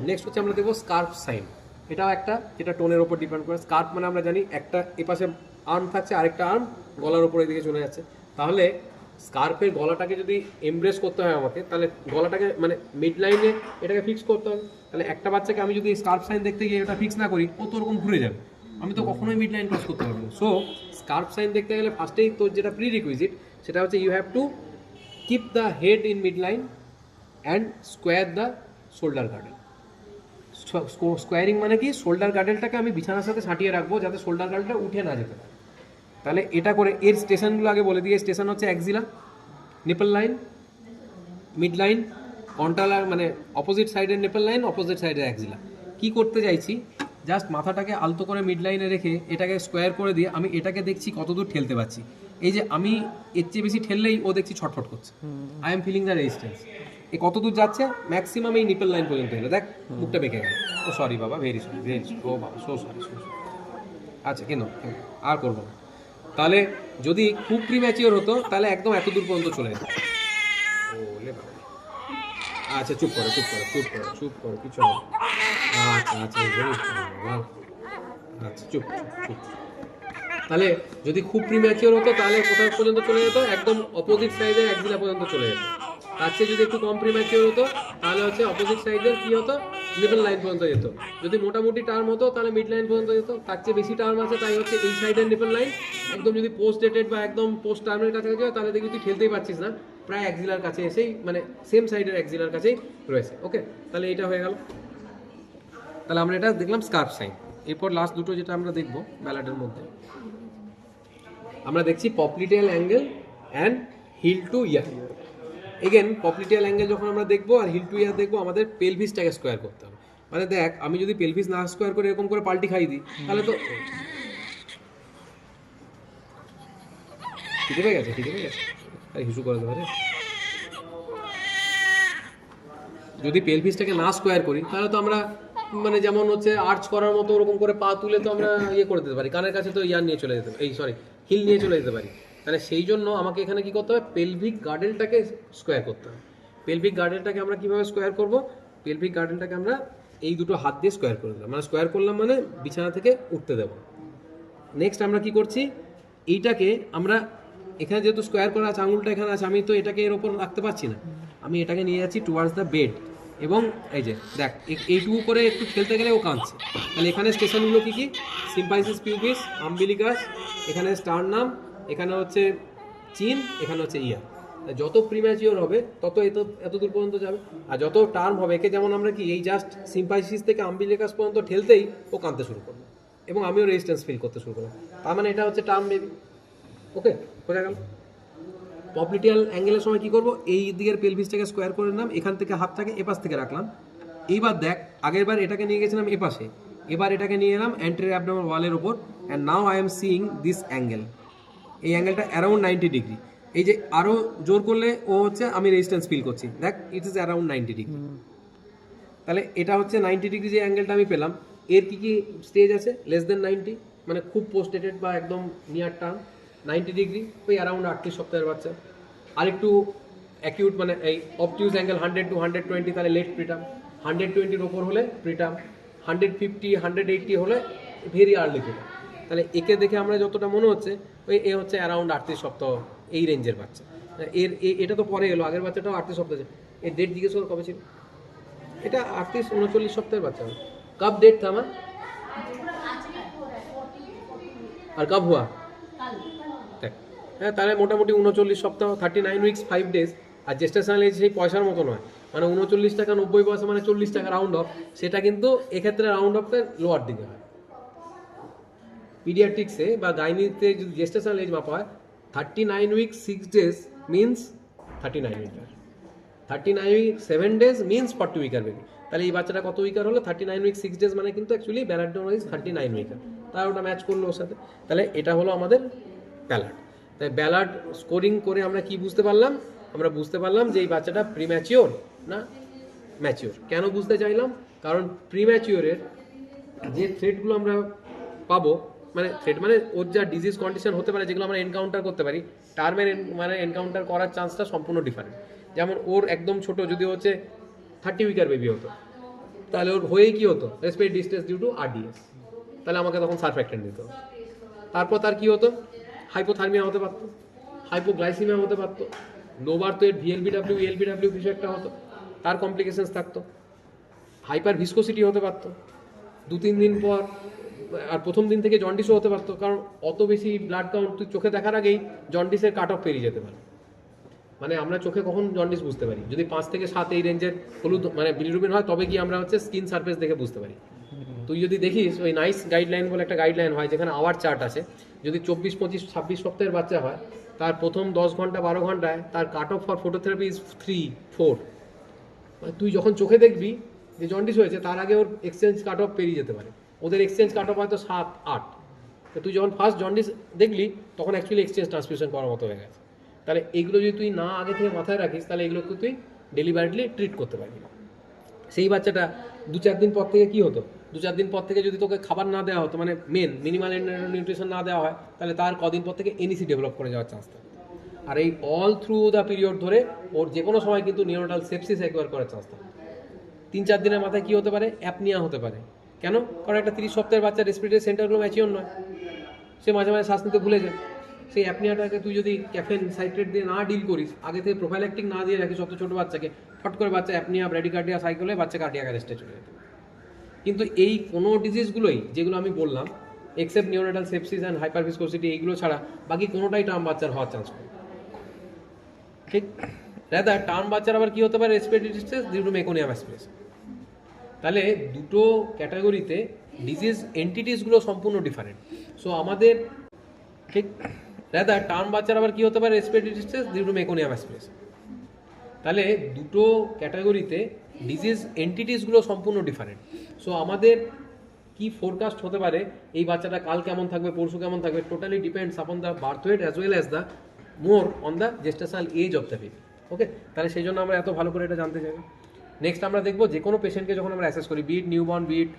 নেক্সট হচ্ছে আমরা দেখবো স্কার্ফ সাইন। এটাও একটা যেটা টোনের ওপর ডিপেন্ড করে। স্কার্ফ মানে আমরা জানি একটা এপাশে আর্ম থাকছে, আরেকটা আর্ম গলার ওপর এদিকে চলে যাচ্ছে। তাহলে স্কার্ফের গলাটাকে যদি এমব্রেস করতে হয় আমাকে, তাহলে গলাটাকে মানে মিড লাইনে এটাকে ফিক্স করতে হবে। তাহলে একটা বাচ্চাকে আমি যদি স্কার্ফ সাইন দেখতে গিয়ে এটা ফিক্স না করি, ও তো ওরকম ঘুরে যাবে, আমি তো কখনোই মিড লাইন ক্রস করতে পারবো না। সো স্কার্ফ সাইন দেখতে গেলে ফার্স্টেই তোর যেটা প্রি রিকুইজিট সেটা হচ্ছে you have to keep the head in mid line and square the shoulder girdle. Squaring মানে কি, শোল্ডার গার্ডেলটাকে আমি বিছানার সাথে সাঁটিয়ে রাখবো যাতে শোল্ডার গার্ডেলটা উঠে না যেতে পারে। তাহলে এটা করে এর স্টেশনগুলো আগে বলে দিয়ে, স্টেশন হচ্ছে অ্যাক্সিলা, নিপল লাইন, মিড লাইন, কন্ট্রালার মানে অপোজিট সাইডের নিপল লাইন, অপোজিট সাইডের অ্যাক্সিলা। কি করতে চাইছি, জাস্ট মাথাটাকে আলতো করে মিড লাইনে রেখে এটাকে স্কোয়ার করে দিয়ে আমি এটাকে দেখছি কতদূর ঠেলতে পারছি। এই যে আমি এর চেয়ে বেশি ঠেললেই ও দেখছি ছটফট করছে, I am feeling the resistance. এ কত দূর যাচ্ছে, ম্যাক্সিমাম এই নিপল লাইন পর্যন্ত এলো। দেখ মুখটা বেঁকে গেল, ও সরি বাবা, ভেরি সরি, ও বাবা সো সরি। আচ্ছা কেন আর করবো না। তাহলে যদি খুব প্রিম্যাচিওর হতো তাহলে একদম এত দূর পর্যন্ত চলে যেত। আচ্ছা চুপ করো কিছু হবে। আচ্ছা আচ্ছা চুপ। তাহলে যদি খুব প্রিম্যাচিওর হতো তাহলে কোথাও পর্যন্ত চলে যেত, একদম অপোজিট সাইডের অ্যাক্সিলা পর্যন্ত চলে যেত। তার চেয়ে যদি একটু কম প্রিম্যাচিওর হতো তাহলে হচ্ছে অপোজিট সাইডের কি হতো, মিডল লাইন পর্যন্ত যেত। যদি মোটামুটি টার্ম হতো তাহলে মিড লাইন পর্যন্ত যেত। তার চেয়ে বেশি টার্ম আছে তাই হচ্ছে এই সাইডের নিপল লাইন একদম যদি পোস্ট ডেটেড বা একদম পোস্ট টার্মের কাছাকাছি হয় তাহলে দেখবি তুই ঠেলতেই পারছিস না, প্রায় অ্যাক্সিলার কাছে এসেই মানে সেম সাইডের অ্যাক্সিলার কাছেই রয়েছে। ওকে, তাহলে এটা হয়ে গেল। তাহলে আমরা এটা দেখলাম স্কার্ফ সাইন। এরপর লাস্ট দুটো যেটা আমরা দেখবো ব্যালাডের মধ্যে, আমরা দেখছি popliteal angle and heel to ear. Again popliteal angle যখন আমরা দেখবো আর হিল টু ইয়ার দেখবো, আমাদের পেলভিসটাকে স্কোয়ার করতে হবে। মানে দেখ, আমি যদি পেলভিস না স্কোয়ার করে এরকম করে পাল্টি খাই দিই তাহলে তো ঠিক হয়ে গেছে, ঠিক হয়ে গেছে, আর হিসু করে দেবো রে। যদি পেলভিসটাকে না স্কোয়ার করি তাহলে তো আমরা মানে যেমন হচ্ছে আর্চ করার মতো ওরকম করে পা তুলে তো আমরা ইয়ে করে দিতে পারি, কানের কাছে তো ইয়ার নিয়ে চলে যেতে পারি, হিল নিয়ে চলে যেতে পারি। তাহলে সেই জন্য আমাকে এখানে কি করতে হবে, পেলভিক গার্ডেলটাকে স্কোয়ার করতে হবে। পেলভিক গার্ডেলটাকে আমরা কিভাবে স্কোয়ার করব, পেলভিক গার্ডেলটাকে আমরা এই দুটো হাত দিয়ে স্কোয়ার করে দিলাম, মানে স্কোয়ার করলাম মানে বিছানা থেকে উঠতে দেবো। নেক্সট আমরা কি করছি, এইটাকে আমরা এখানে যেহেতু স্কোয়ার করা আছে, আঙুলটা এখানে আছে, আমি তো এটাকে এর ওপর রাখতে পারছি না, আমি এটাকে নিয়ে যাচ্ছি টুয়ার্ডস দ্য বেড। এবং এই যে দেখ, এইটুকু করে একটু খেলতে গেলে ও কাঁদছে। তাহলে এখানে স্টেশনগুলো কী কী, সিম্পাইসিস পিউবিস, আম্বিলিকাস, এখানে স্টারনাম, এখানে হচ্ছে চিন, এখানে হচ্ছে ইয়ার। যত প্রিম্যাচিওর হবে তত এত দূর পর্যন্ত যাবে, আর যত টার্ম হবে, একে যেমন আমরা কি এই জাস্ট সিম্পাইসিস থেকে আম্বিলিকাস পর্যন্ত ঠেলতেই ও কাঁদতে শুরু করবে এবং আমিও রেজিস্ট্যান্স ফিল করতে শুরু করবো। তার মানে এটা হচ্ছে টার্ম বেবি। ওকে, বোঝা গেল। পপলিটিয়াল অ্যাঙ্গেলের সময় কি করব, এই দিকের পেলভিসটাকে স্কোয়ার করে নিলাম, এখান থেকে হাতটাকে এপাশ থেকে রাখলাম। এইবার দেখ, আগের বার এটাকে নিয়ে গেছিলাম এপাশে, এবার এটাকে নিয়ে এলাম অ্যান্টেরিয়র অ্যাবডোমিনাল ওয়ালের ওপর, and now I am seeing this angle. এই অ্যাঙ্গেলটা অ্যারাউন্ড 90 ডিগ্রি। এই যে আরও জোর করলে ও হচ্ছে আমি রেজিস্ট্যান্স ফিল করছি, দেখ ইট ইজ অ্যারাউন্ড 90 ডিগ্রি। তাহলে এটা হচ্ছে 90 ডিগ্রি যে অ্যাঙ্গেলটা আমি পেলাম, এর কি কি স্টেজ আছে, লেস দেন 90 মানে খুব পোস্টেটেড বা একদম নিয়ার টার্ম 90 ডিগ্রি, ওই অ্যারাউন্ড 38 সপ্তাহের বাচ্চা। আরেকটু অ্যাকিউট মানে এই অবটিউজ অ্যাঙ্গেল 100 to 120, তাহলে লেট প্রিটার্ম। 120-র ওপর হলে প্রিটার্ম, 150 180 হলে ভেরি আর্লি প্রিটার্ম। তাহলে একে দেখে আমরা যতটা মনে হচ্ছে ওই এ হচ্ছে অ্যারাউন্ড 38 সপ্তাহ এই রেঞ্জের বাচ্চা। এটা তো পরে এলো, আগের বাচ্চাটাও 38 সপ্তাহ। এর ডেট জিজ্ঞেস করো কবে ছিল, এটা 38-39 সপ্তাহের বাচ্চা। कब डेट था माँ और कब हुआ, হ্যাঁ, তাহলে মোটামুটি 39 সপ্তাহ, 39 উইকস 5 ডেজ। আর জেস্টেশনাল এজ সেই পয়সার মতো নয়, মানে 39 টাকা 90 পয়সা মানে 40 টাকা রাউন্ড অফ, সেটা কিন্তু এক্ষেত্রে রাউন্ড অফটা লোয়ার দিকে হয়। পিডিয়াট্রিক্সে বা গাইনিতে যদি জেস্টেশনাল এজ মাপা হয়, 39 weeks 6 days means 39 weeker, 39 week 7 days means 40 weeker baby. তাহলে এই বাচ্চাটা কত উইকার হলো, 39 উইক 6 ডেজ মানে কিন্তু অ্যাকচুয়ালি ব্যালাড ওয়াইজ 39 উইকার, তার ওটা ম্যাচ করলো ওর সাথে। তাহলে এটা হলো আমাদের ব্যালাড। তাই ব্যালাড স্কোরিং করে আমরা কি বুঝতে পারলাম, আমরা বুঝতে পারলাম যে এই বাচ্চাটা প্রিম্যাচিওর না ম্যাচিওর। কেন বুঝতে চাইলাম, কারণ প্রিম্যাচিওরের যে থ্রেটগুলো আমরা পাবো, মানে থ্রেট মানে ওর যা ডিজিজ কন্ডিশন হতে পারে যেগুলো আমরা এনকাউন্টার করতে পারি, টার্মের মানে এনকাউন্টার করার চান্সটা সম্পূর্ণ ডিফারেন্ট। যেমন ওর একদম ছোট যদি হচ্ছে 30 উইকার বেবি হতো, তাহলে ওর হয়েই কী হতো, respiratory distress due to RDS, তাহলে আমাকে তখন সারফ্যাক্টেন্ট দিতে হতো। তারপর তার কী হতো, হাইপোথার্মিয়া হতে পারতো, হাইপোগ্লাইসিমিয়া হতে পারতো, লোবার তো এর VLBW ELBW কিছু একটা হতো, তার কমপ্লিকেশনস থাকতো, হাইপার ভিসকোসিটি হতে পারতো 2-3 দিন পর, আর প্রথম দিন থেকে জন্ডিসও হতে পারতো, কারণ অত বেশি ব্লাড কাউন্ট তুই চোখে দেখার আগেই জন্ডিসের কাট অফ পেরিয়ে যেতে পারে। মানে আমরা চোখে কখন জন্ডিস বুঝতে পারি, যদি 5 থেকে 7 এই রেঞ্জের হলুদ মানে বিলিরুবিন হয়, তবে গিয়ে আমরা হচ্ছে স্কিন সারফেস দেখে বুঝতে পারি। তুই যদি দেখিস ওই নাইস গাইডলাইন বলে একটা গাইডলাইন হয়, যেখানে আওয়ার চার্ট আছে, যদি 24, 25, 26 সপ্তাহের বাচ্চা হয়, তার প্রথম 10 ঘন্টা 12 ঘন্টায় তার cut off for phototherapy is 3-4। মানে তুই যখন চোখে দেখবি যে জন্ডিস হয়েছে, তার আগে ওর এক্সচেঞ্জ কাট অফ পেরিয়ে যেতে পারে। ওদের এক্সচেঞ্জ কাট অফ হয়তো 7-8, তো তুই যখন ফার্স্ট জন্ডিস দেখলি তখন অ্যাকচুয়ালি এক্সচেঞ্জ ট্রান্সমিশন করার মতো হয়ে গেছে। তাহলে এগুলো যদি তুই না আগে থেকে মাথায় রাখিস, তাহলে এগুলোকে তুই ডেলিভারিটলি ট্রিট করতে পারবি। সেই বাচ্চাটা 2-4 দিন পর থেকে কী হতো, 2-4 দিন পর থেকে যদি তোকে খাবার না দেওয়া হতো, মানে মিনিমাল নিউট্রিশন না দেওয়া হয়, তাহলে তার কদিন পর থেকে NEC ডেভেলপ করে যাওয়ার চান্স থাকে। আর এই অল থ্রু দ্য পিরিয়ড ধরে ওর যে কোনো সময় কিন্তু নিউরোটাল সেপসিস অ্যাকোয়ার করার চান্স থাকে। 3-4 দিনের মাথায় কী হতে পারে, অ্যাপনিয়া হতে পারে। কেন, কারণ একটা 30 সপ্তাহের বাচ্চা রেসপিরেটরি সেন্টারগুলো ম্যাচিওর নয়, সে মাঝে মাঝে শ্বাস নিতে ভুলে যায়। সেই অ্যাপনিয়াটাকে তুই যদি ক্যাফেন সাইট্রেট দিয়ে না ডিল করিস, আগে থেকে প্রোফাইল্যাক্টিক না দিয়ে রাখিস অত ছোটো বাচ্চাকে, ফট করে বাচ্চা অ্যাপনিয়া ব্র্যাডিকার্ডিয়া সাইকেলে বাচ্চা কার্ডিয়াক অ্যারেস্টে চলে যেত। কিন্তু এই কোনো ডিজিজগুলোই যেগুলো আমি বললাম, এক্সেপ্ট নিওনেটাল সেপসিস অ্যান্ড হাইপারভিসকোসিটি, এইগুলো ছাড়া বাকি কোনোটাই টার্ম বাচ্চার হওয়ার চান্স নেই, ঠিক? রাদার টার্ম বাচ্চার আবার কি হতে পারে, respiratory distress due to meconium aspiration. তাহলে দুটো ক্যাটাগরিতে ডিজিজ এন্টিটিসগুলো সম্পূর্ণ ডিফারেন্ট। সো আমাদের, ঠিক, রাদার টার্ম বাচ্চার আবার কি হতে পারে, respiratory distress due to meconium aspiration. তাহলে দুটো ক্যাটাগরিতে ডিজিজ এন্টিটিসগুলো সম্পূর্ণ ডিফারেন্ট। সো আমাদের কি ফোরকাস্ট হতে পারে, এই বাচ্চাটা কাল কেমন থাকবে, পরশু কেমন থাকবে, totally depends upon the birth weight as well as the more on the gestational age of the baby. Okay, তাহলে সেই জন্য আমরা এত ভালো করে এটা জানতে চাই। নেক্সট আমরা দেখবো যে কোনো পেশেন্টকে যখন আমরা অ্যাসেস করি, be it newborn, be it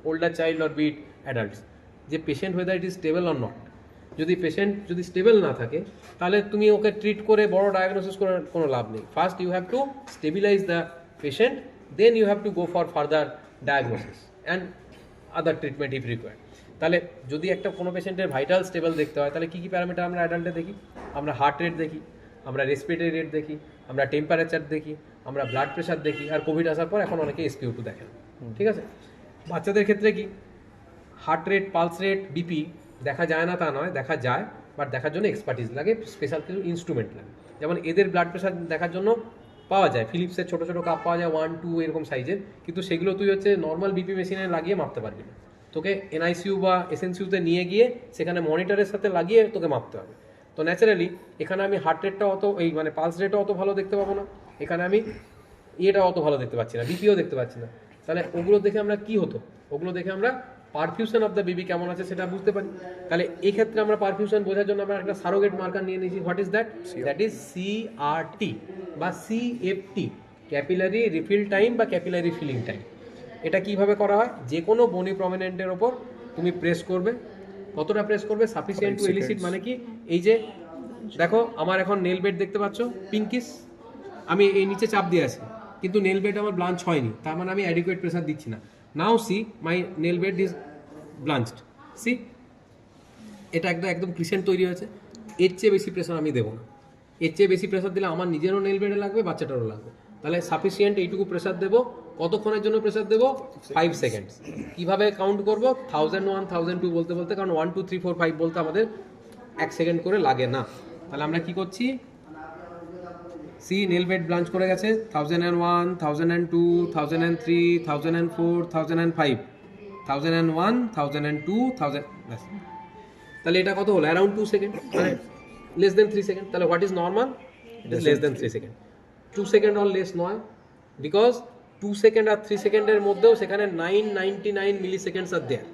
older child or be it adults, যে patient whether it is stable or not. যদি পেশেন্ট যদি স্টেবল না থাকে, তাহলে তুমি ওকে ট্রিট করে বড় ডায়াগনোসিস করার কোনো লাভ নেই। First you have to stabilise the patient, then you have to go for further diagnosis and other treatment if required. তাহলে যদি একটা কোনো পেশেন্টের ভাইটাল স্টেবল দেখতে হয়, তাহলে কী কী প্যারামিটার আমরা অ্যাডাল্টে দেখি? আমরা হার্ট রেট দেখি, আমরা রেসপিরেটরি রেট দেখি, আমরা টেম্পারেচার দেখি, আমরা ব্লাড প্রেশার দেখি, আর কোভিড আসার পর এখন অনেকে SpO2 দেখেন, ঠিক আছে? বাচ্চাদের ক্ষেত্রে কি heart rate, pulse rate, BP দেখা যায় না তা নয়, দেখা যায়, বাট দেখার জন্য এক্সপার্টিস লাগে, স্পেশাল কিছু ইনস্ট্রুমেন্ট লাগে। যেমন এদের ব্লাড প্রেশার দেখার জন্য পাওয়া যায় ফিলিপসের ছোটো ছোটো কাপ পাওয়া যায় 1, 2 এরকম সাইজের, কিন্তু সেগুলো তুই হচ্ছে নর্মাল বিপি মেশিনে লাগিয়ে মাপতে পারবি না। তোকে NICU বা SNCUতে নিয়ে গিয়ে সেখানে মনিটরের সাথে লাগিয়ে তোকে মাপতে হবে। তো ন্যাচারালি এখানে আমি হার্ট রেটটা অত, এই মানে পালস রেটটা অত ভালো দেখতে পাবো না, এখানে আমি ইয়েটা অত ভালো দেখতে পাচ্ছি না, বিপিও দেখতে পাচ্ছি না। তাহলে ওগুলো দেখে আমরা কি হতো, ওগুলো দেখে আমরা পারফিউশন অফ দ্য বেবি কেমন আছে সেটা বুঝতে পারি। তাহলে এই ক্ষেত্রে আমরা পারফিউশন বোঝার জন্য আমরা একটা সারোগেট মার্কার নিয়ে নিয়েছি। What is that? That is CRT বা CFT, ক্যাপিলারি রিফিল টাইম বা ক্যাপিলারি ফিলিং টাইম। এটা কিভাবে করা হয়? যে কোনো বনি প্রমিনেন্টের ওপর তুমি প্রেস করবে। কতটা প্রেস করবে? সাফিসিয়েন্ট টু এলিসিট, মানে কি, এই যে দেখো আমার এখন নেল বেড দেখতে পাচ্ছ পিঙ্কিশ, আমি এই নিচে চাপ দিয়ে আছি, কিন্তু নেল বেড আমার ব্লাঞ্চ হয়নি, তার মানে আমি অ্যাডিকুয়েট প্রেসার দিচ্ছি না। Now see my nail bed is blanched, see এটা একদম ক্রিসেন্ট তৈরি হয়েছে। এর চেয়ে বেশি প্রেসার আমি দেবো না, এর চেয়ে বেশি প্রেসার দিলে আমার নিজেরও নেল বেডে লাগবে, বাচ্চাটারও লাগবে। তাহলে সাফিসিয়েন্ট এইটুকু প্রেসার দেবো। কতক্ষণের জন্য প্রেসার দেবো? 5 সেকেন্ডস। কীভাবে কাউন্ট করবো? 1001, 1002 বলতে বলতে, কারণ 1, 2, 3, 4, 5 বলতে আমাদের 1 সেকেন্ড করে লাগে না। তাহলে আমরা কি করছি? সি নেল বেড ব্লাঞ্চ করে গেছে 1001, 1002, 1003, 1004, 1005, 1001, 1002, 1000, ব্যাস। তাহলে এটা কত হলো? অ্যারাউন্ড 2 সেকেন্ড, মানে লেস দেন 3 সেকেন্ড। তাহলে what is normal? It is less than 3 second. 2 second or less নয়, বিকজ 2 সেকেন্ড আর 3 সেকেন্ডের মধ্যেও সেখানে 999 মিলি সেকেন্ডস আর দেয়ার।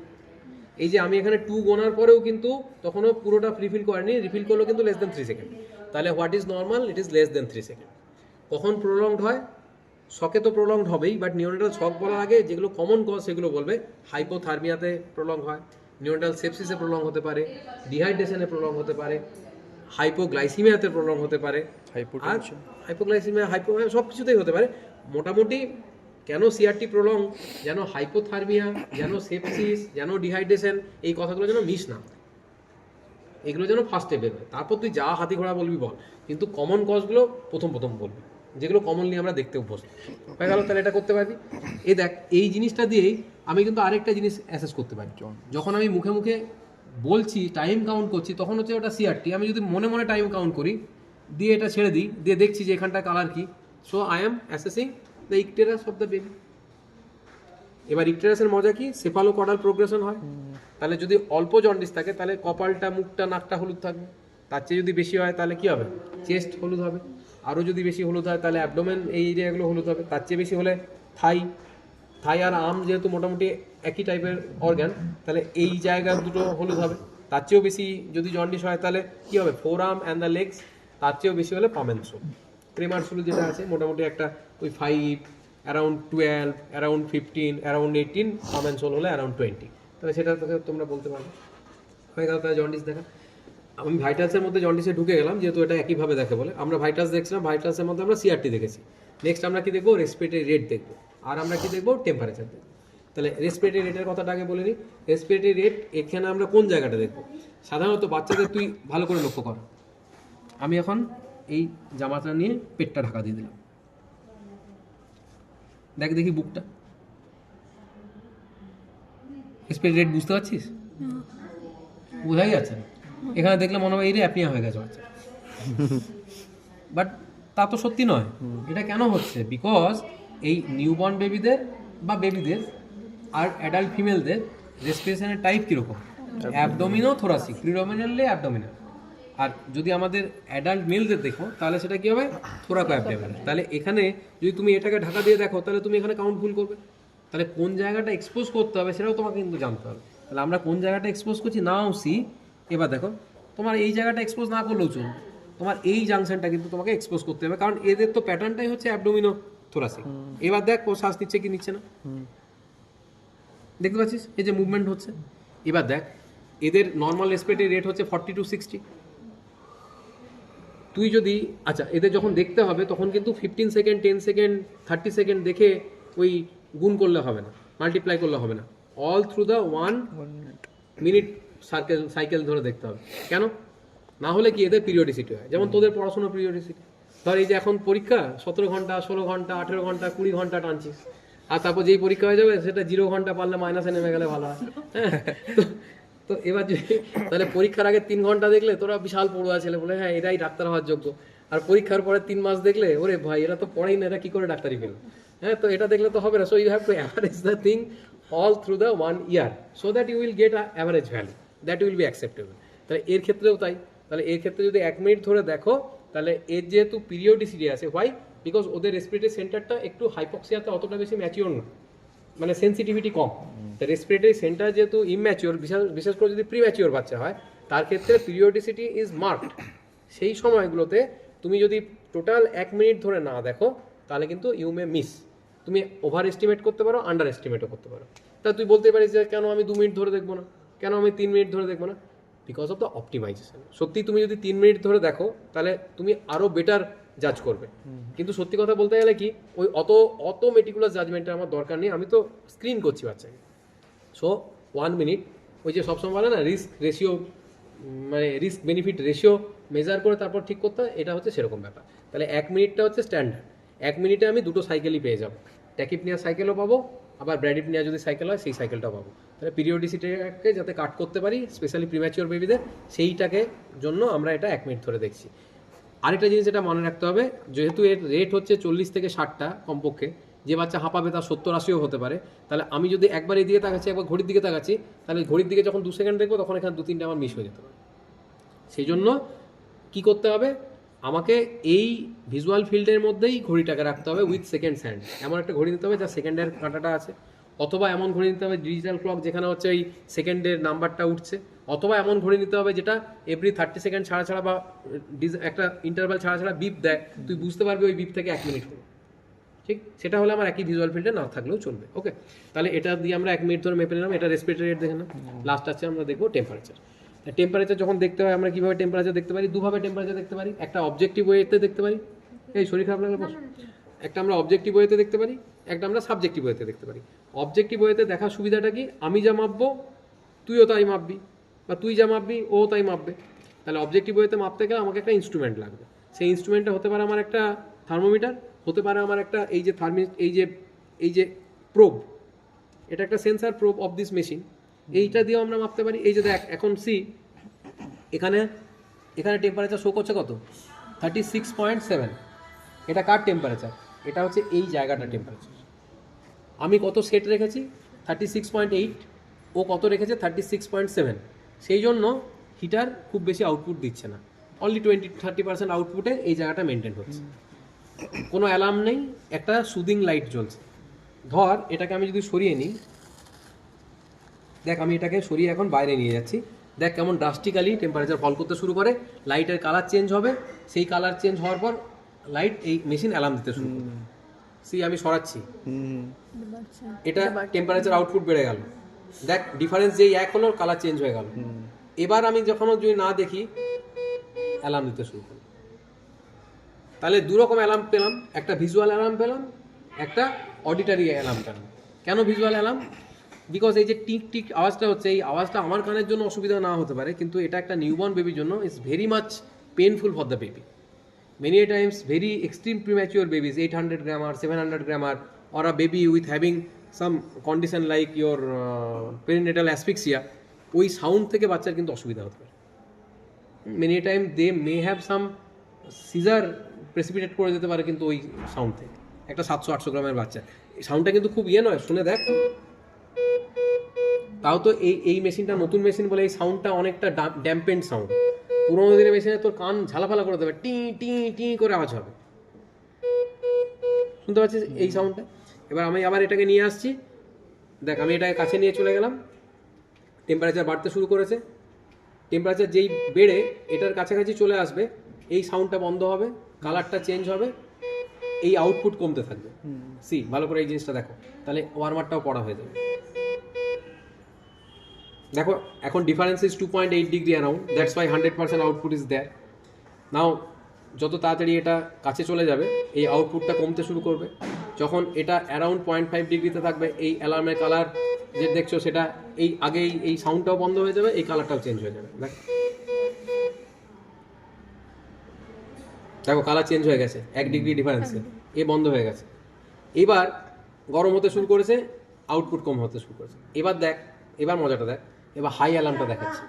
এই যে আমি এখানে 2 গোনার পরেও কিন্তু তখনও পুরোটা রিফিল করেনি, রিফিল করলেও কিন্তু লেস দেন 3 সেকেন্ড। তাহলে what is normal? It is less than 3 second. কখন প্রলংড হয়? শকে তো প্রলংড হবেই, বাট নিওনেটাল শক বলার আগে যেগুলো কমন কজ সেগুলো বলবে। হাইপোথার্মিয়াতে প্রলং হয়, নিওনেটাল সেপসিসে প্রলং হতে পারে, ডিহাইড্রেশনে প্রলং হতে পারে, হাইপোগ্লাইসিমিয়াতে প্রলং হতে পারে, হাইপোগ্লাইসিমিয়া, সব কিছুতেই হতে পারে মোটামুটি। কেন CRT প্রলং? যেন হাইপোথার্মিয়া, যেন সেপসিস, যেন ডিহাইড্রেশন, এই কথাগুলো যেন মিস না হয়, এগুলো যেন ফার্স্টে বের হয়। তারপর তুই যা হাতি ঘোড়া বলবি বল, কিন্তু কমন কজগুলো প্রথম বলবি, যেগুলো কমনলি আমরা দেখতে অভ্যস্ত হয়ে গেল। তাহলে এটা করতে পারবি। এই দেখ, এই জিনিসটা দিয়েই আমি কিন্তু আরেকটা জিনিস অ্যাসেস করতে পারি। যখন আমি মুখে মুখে বলছি, টাইম কাউন্ট করছি, তখন হচ্ছে ওটা CRT। আমি যদি মনে মনে টাইম কাউন্ট করি, দিয়ে এটা ছেড়ে দিই, দিয়ে দেখছি যে এখানটা কালার কি, so I am assessing the icterus of the baby. এবার ইকটেরাসের মজা কি? সেফালোকডাল প্রোগ্রেশন হয়। তাহলে যদি অল্প জন্ডিস থাকে, তাহলে কপালটা, মুখটা, নাকটা হলুদ থাকবে। তার চেয়ে যদি বেশি হয় তাহলে কি হবে? চেস্ট হলুদ হবে। আরও যদি বেশি হলুদ হয় তাহলে অ্যাবডোমেন, এই এরিয়াগুলো হলুদ হবে। তার চেয়ে বেশি হলে থাই আর আর্ম, যেহেতু মোটামুটি একই টাইপের অর্গান, তাহলে এই জায়গা দুটো হলুদ হবে। তার চেয়েও বেশি যদি জন্ডিস হয় তাহলে কি হবে? Four arm and the legs. তার চেয়েও বেশি হলে পামেনসো। প্রেমারসুলু যেটা আছে মোটামুটি একটা ওই 5, অ্যারাউন্ড 12, অ্যারাউন্ড 15, অ্যারাউন্ড 18, পামেনসোল হলে অ্যারাউন্ড 20। তাহলে সেটা তোমরা বলতে পারবে। হয়ে গেল তাহলে জন্ডিস দেখা। আমি ভাইটালসের মধ্যে জন্ডিসে ঢুকে গেলাম, যেহেতু এটা একইভাবে দেখে বলে। আমরা ভাইটালস দেখছিলাম, ভাইটালসের মধ্যে আমরা CRT দেখেছি। নেক্সট আমরা কি দেখবো? রেসপিরেটরি রেট দেখবো। আর আমরা কি দেখবো? টেম্পারেচার দেখবো। তাহলে রেসপিরেটরি রেটের কথাটা আগে বলে নিই। রেসপিরেটরি রেট এখানে আমরা কোন জায়গাটা দেখবো? সাধারণত বাচ্চাদের তুই ভালো করে লক্ষ্য কর, আমি এখন এই জামাটা নিয়ে পেটটা ঢাকা দিয়ে দিলাম, দেখ দেখি বুকটা, রেসপিরেটরি রেট বুঝতে পারছিস? বোঝাই যাচ্ছে না। এখানে দেখলে মনে হয় এই রে অ্যাপনিয়া হয়ে গেছে বাচ্চা, বাট তা তো সত্যি নয়। এটা কেন হচ্ছে? বিকজ এই নিউবর্ন বেবিদের বা বেবিদের আর অ্যাডাল্ট ফিমেলদের রেসপিরেশনের টাইপ কীরকম? অ্যাবডোমিনো থোরাসিক, প্রিডমিনেন্টলি অ্যাবডোমিনাল। আর যদি আমাদের অ্যাডাল্ট মেলদের দেখো তাহলে সেটা কী হবে? থোরাকো অ্যাবডোমিনাল। তাহলে এখানে যদি তুমি এটাকে ঢাকা দিয়ে দেখো তাহলে তুমি এখানে কাউন্ট ভুল করবে। তাহলে কোন জায়গাটা এক্সপোজ করতে হবে সেটাও তোমাকে কিন্তু জানতে হবে। তাহলে আমরা কোন জায়গাটা এক্সপোজ করছি নাও সি। এবার দেখো, তোমার এই জায়গাটা এক্সপোজ না করলেও চলবে, তোমার এই জাংশনটা কিন্তু তোমাকে এক্সপোজ করতে হবে, কারণ এদের তো প্যাটার্নটাই হচ্ছে অ্যাবডোমিনো থোরাসিক। এবার দেখ ও শ্বাস নিচ্ছে কি নিচ্ছে না, দেখতে পাচ্ছিস এই যে মুভমেন্ট হচ্ছে। এবার দেখ এদের নর্মাল রেসপিরেটরি রেট হচ্ছে 40 to 60। তুই যদি আচ্ছা এদের যখন দেখতে হবে তখন কিন্তু 15 সেকেন্ড, 10 সেকেন্ড, 30 সেকেন্ড দেখে ওই গুণ করলে হবে না, মাল্টিপ্লাই করলে হবে না, all through the 1 minute cycle ধরে দেখতে হবে। কেন? না হলে কি এদের পিরিয়ডিসিটি হয়, যেমন তোদের পড়াশোনার পিরিয়ডিসিটি। ধর এই যে এখন পরীক্ষা 17 ঘন্টা, 16 ঘন্টা, 18 ঘন্টা, 20 ঘন্টা টানছিস, আর তারপর যেই পরীক্ষা হয়ে যাবে সেটা 0 ঘন্টা পারলে মাইনাসে নেমে গেলে ভালো হয়। হ্যাঁ, তো এবার যদি তাহলে পরীক্ষার আগে 3 ঘন্টা দেখলে তোরা বিশাল পড়ুয়া ছেলে বলে হ্যাঁ এরাই ডাক্তার হওয়ার যোগ্য, আর পরীক্ষার পরে 3 মাস দেখলে ওরে ভাই এরা তো পড়েই না, এরা কি করে ডাক্তারি পেল? হ্যাঁ, তো এটা দেখলে তো হবে না। So you have to average the thing all through the 1 year so that you will get a average value that will be acceptable. তাহলে এর ক্ষেত্রেও তাই। তাহলে এর ক্ষেত্রে যদি 1 মিনিট ধরে দেখো তাহলে এর যেহেতু পিরিয়ডিসিটি আছে, হোয়াই? বিকজ ওদের রেসপিরেটরি সেন্টারটা একটু হাইপক্সিয়াতে অতটা বেশি ম্যাচিওর না, মানে সেন্সিটিভিটি কম। তো রেসপিরেটরি সেন্টার যেহেতু ইম্যাচিওর, বিশেষ করে যদি প্রিম্যাচিওর বাচ্চা হয় তার ক্ষেত্রে পিরিয়ডিসিটি ইজ মার্কড। সেই সময়গুলোতে তুমি যদি টোটাল 1 মিনিট ধরে না দেখো তাহলে কিন্তু ইউ মে মিস। তুমি ওভার এস্টিমেট করতে পারো, আন্ডার এস্টিমেটও করতে পারো। তা তুই বলতে পারিস যে কেন আমি 2 মিনিট ধরে দেখবো না, কেন আমি 3 মিনিট ধরে দেখবো না? Because of the optimisation. সত্যি তুমি যদি 3 মিনিট ধরে দেখো তাহলে তুমি আরও বেটার জাজ করবে। কিন্তু সত্যি কথা বলতে গেলে কি ওই অত মেটিকুলাস জাজমেন্টের আমার দরকার নেই, আমি তো স্ক্রিন করছি বাচ্চাকে। সো 1 মিনিট, ওই যে সবসময় বলে না রিস্ক রেশিও, মানে রিস্ক বেনিফিট রেশিও মেজার করে তারপর ঠিক করতে হয়, এটা হচ্ছে সেরকম ব্যাপার। তাহলে 1 মিনিটটা হচ্ছে স্ট্যান্ডার্ড। 1 মিনিটে আমি 2টো সাইকেলই পেয়ে যাবো, ট্যাকিপনিয়া সাইকেলও পাবো, আবার ব্র্যাডিপনিয়া যদি সাইকেল হয় সেই সাইকেলটাও পাবো। তাহলে পিরিয়ডিসিটিকে যাতে কাট করতে পারি স্পেশালি প্রিম্যাচিওর বেবিদের, সেইটাকে জন্য আমরা এটা 1 মিনিট ধরে দেখছি। আরেকটা জিনিস যেটা মনে রাখতে হবে, যেহেতু এর রেট হচ্ছে 40 থেকে 60টা কমপক্ষে, যে বাচ্চা হাঁপাবে তার 70-80ও হতে পারে। তাহলে আমি যদি একবার এই দিকে তাকাচ্ছি, একবার ঘড়ির দিকে তাকাচ্ছি, তাহলে ঘড়ির দিকে যখন 2 সেকেন্ড দেখবো তখন এখানে 2-3টে আমার মিস হয়ে যেতে পারে। সেই জন্য কী করতে হবে, আমাকে এই ভিজুয়াল ফিল্ডের মধ্যেই ঘড়িটাকে রাখতে হবে উইথ সেকেন্ড হ্যান্ড। এমন একটা ঘড়ি নিতে হবে যা সেকেন্ডের কাঁটাটা আছে, অথবা এমন ঘড়ি নিতে হবে ডিজিটাল ক্লক যেখানে হচ্ছে ওই সেকেন্ডের নাম্বারটা উঠছে, অথবা এমন ঘড়ি নিতে হবে যেটা এভরি 30 সেকেন্ড ছাড়া ছাড়া বা একটা ইন্টারভাল ছাড়া ছাড়া বিপ দেয়, তুই বুঝতে পারবি ওই বিপ থেকে 1 মিনিট হলো। ঠিক সেটা হলে আমার একই ভিজুয়াল ফিল্ডে না থাকলেও চলবে। ওকে, তাহলে এটা দিয়ে আমরা 1 মিনিট ধরে মেপে নিলাম। এটা রেসপিরেটরি রেট দেখে না। লাস্ট আছে আমরা দেখবো টেম্পারেচার। টেম্পারেচার যখন দেখতে হয় আমরা কীভাবে টেম্পারেচার দেখতে পারি? দুভাবে টেম্পারেচার দেখতে পারি। একটা অবজেক্টিভ ওয়েতে দেখতে পারি, এই শরীর খারাপ লাগলে বস। একটা আমরা অবজেক্টিভ ওয়েতে দেখতে পারি, একটা আমরা সাবজেক্টিভ ওয়েতে দেখতে পারি। অবজেক্টিভ ওয়েতে দেখার সুবিধাটা কি? আমি যা মাপবো তুইও তাই মাপবি, বা তুই যা মাপবি ও তাই মাপবে। তাহলে অবজেক্টিভ ওয়েতে মাপতে গেলে আমাকে একটা ইনস্ট্রুমেন্ট লাগবে। সেই ইনস্ট্রুমেন্টটা হতে পারে আমার একটা থার্মোমিটার, হতে পারে আমার একটা এই যে প্রোব, এটা একটা sensor probe of this machine, এইটা দিয়েও আমরা মাপতে পারি। এই যে দেখ এখন সি এখানে টেম্পারেচার শো করছে কত? 36.7। এটা কার টেম্পারেচার? এটা হচ্ছে এই জায়গাটা টেম্পারেচার। আমি কত সেট রেখেছি? 36.8, ও কত রেখেছে? 36.7। সেই জন্য হিটার খুব বেশি আউটপুট দিচ্ছে না, অনলি 20-30% আউটপুটে এই জায়গাটা মেনটেন হচ্ছে। কোনো অ্যালার্ম নেই, একটা সুদিং লাইট জ্বলছে। ধর এটাকে আমি যদি সরিয়ে নিই, দেখ আমি এটাকে সরিয়ে এখন বাইরে নিয়ে যাচ্ছি, দেখ কেমন ড্রাস্টিক্যালি টেম্পারেচার ফল করতে শুরু করে, লাইটের কালার চেঞ্জ হবে, সেই কালার চেঞ্জ হওয়ার পর লাইট এই মেশিন অ্যালার্ম দিতে শুরু করবে। সি আমি সরাচ্ছি, এটা টেম্পারেচার আউটপুট বেড়ে গেল, দেখ ডিফারেন্স যেই 1 হলো কালার চেঞ্জ হয়ে গেল। এবার আমি যখন যদি না দেখি অ্যালার্ম দিতে শুরু করি। তাহলে 2 রকম অ্যালার্ম পেলাম, একটা ভিজুয়াল অ্যালার্ম পেলাম, একটা অডিটারি অ্যালার্ম পেলাম। কেন ভিজুয়াল অ্যালার্ম? বিকজ এই যে টিক টিক আওয়াজটা হচ্ছে, এই আওয়াজটা আমার কানের জন্য অসুবিধা না হতে পারে, কিন্তু এটা একটা নিউবর্ন বেবির জন্য it's very much painful for the baby. Many a times very extreme premature babies, 800 grammar, 700 grammar, or a baby with having some condition like your perinatal asphyxia, ওই সাউন্ড থেকে বাচ্চার কিন্তু অসুবিধা হতে পারে. Many a time they may have some seizure precipitate করে যেতে পারে কিন্তু ওই সাউন্ড থেকে. একটা 700-800 গ্রামের বাচ্চা, এই সাউন্ডটা কিন্তু খুব নয়, শুনে দেখ. তাও তো এই মেশিনটা নতুন মেশিন বলে এই সাউন্ডটা অনেকটা ড্যাম্পেন্ড সাউন্ড. পুরোনো দিনের মেশিনে তোর কান ঝালাফালা করে দেবে, টি টি টি করে আওয়াজ হবে, শুনতে পাচ্ছিস এই সাউন্ডটা? এবার আমি আবার এটাকে নিয়ে আসছি, দেখ আমি এটাকে কাছে নিয়ে চলে গেলাম, টেম্পারেচার বাড়তে শুরু করেছে, টেম্পারেচার যেই বেড়ে এটার কাছাকাছি চলে আসবে, এই সাউন্ডটা বন্ধ হবে, কালারটা চেঞ্জ হবে, এই আউটপুট কমতে থাকবে. সি ভালো করে এই জিনিসটা দেখো, তাহলে ওয়ার্মারটাও পড়া হয়ে যাবে. দেখো এখন difference is 2.8 degree around, that's why 100% output is there. Now যত তাড়াতাড়ি এটা কাছে চলে যাবে এই আউটপুটটা কমতে শুরু করবে. যখন এটা অ্যারাউন্ড 0.5 ডিগ্রিতে থাকবে, এই অ্যালার্মের কালার যে দেখছো সেটা এই আগেই এই সাউন্ডটাও বন্ধ হয়ে যাবে, এই কালারটাও চেঞ্জ হয়ে যাবে. দেখো কালার চেঞ্জ হয়ে গেছে 1 ডিগ্রি ডিফারেন্সে, এ বন্ধ হয়ে গেছে. এবার গরম হতে শুরু করেছে, আউটপুট কম হতে শুরু করেছে. এবার দেখ, এবার মজাটা দেখ, এবার হাই অ্যালার্মটা দেখাচ্ছি.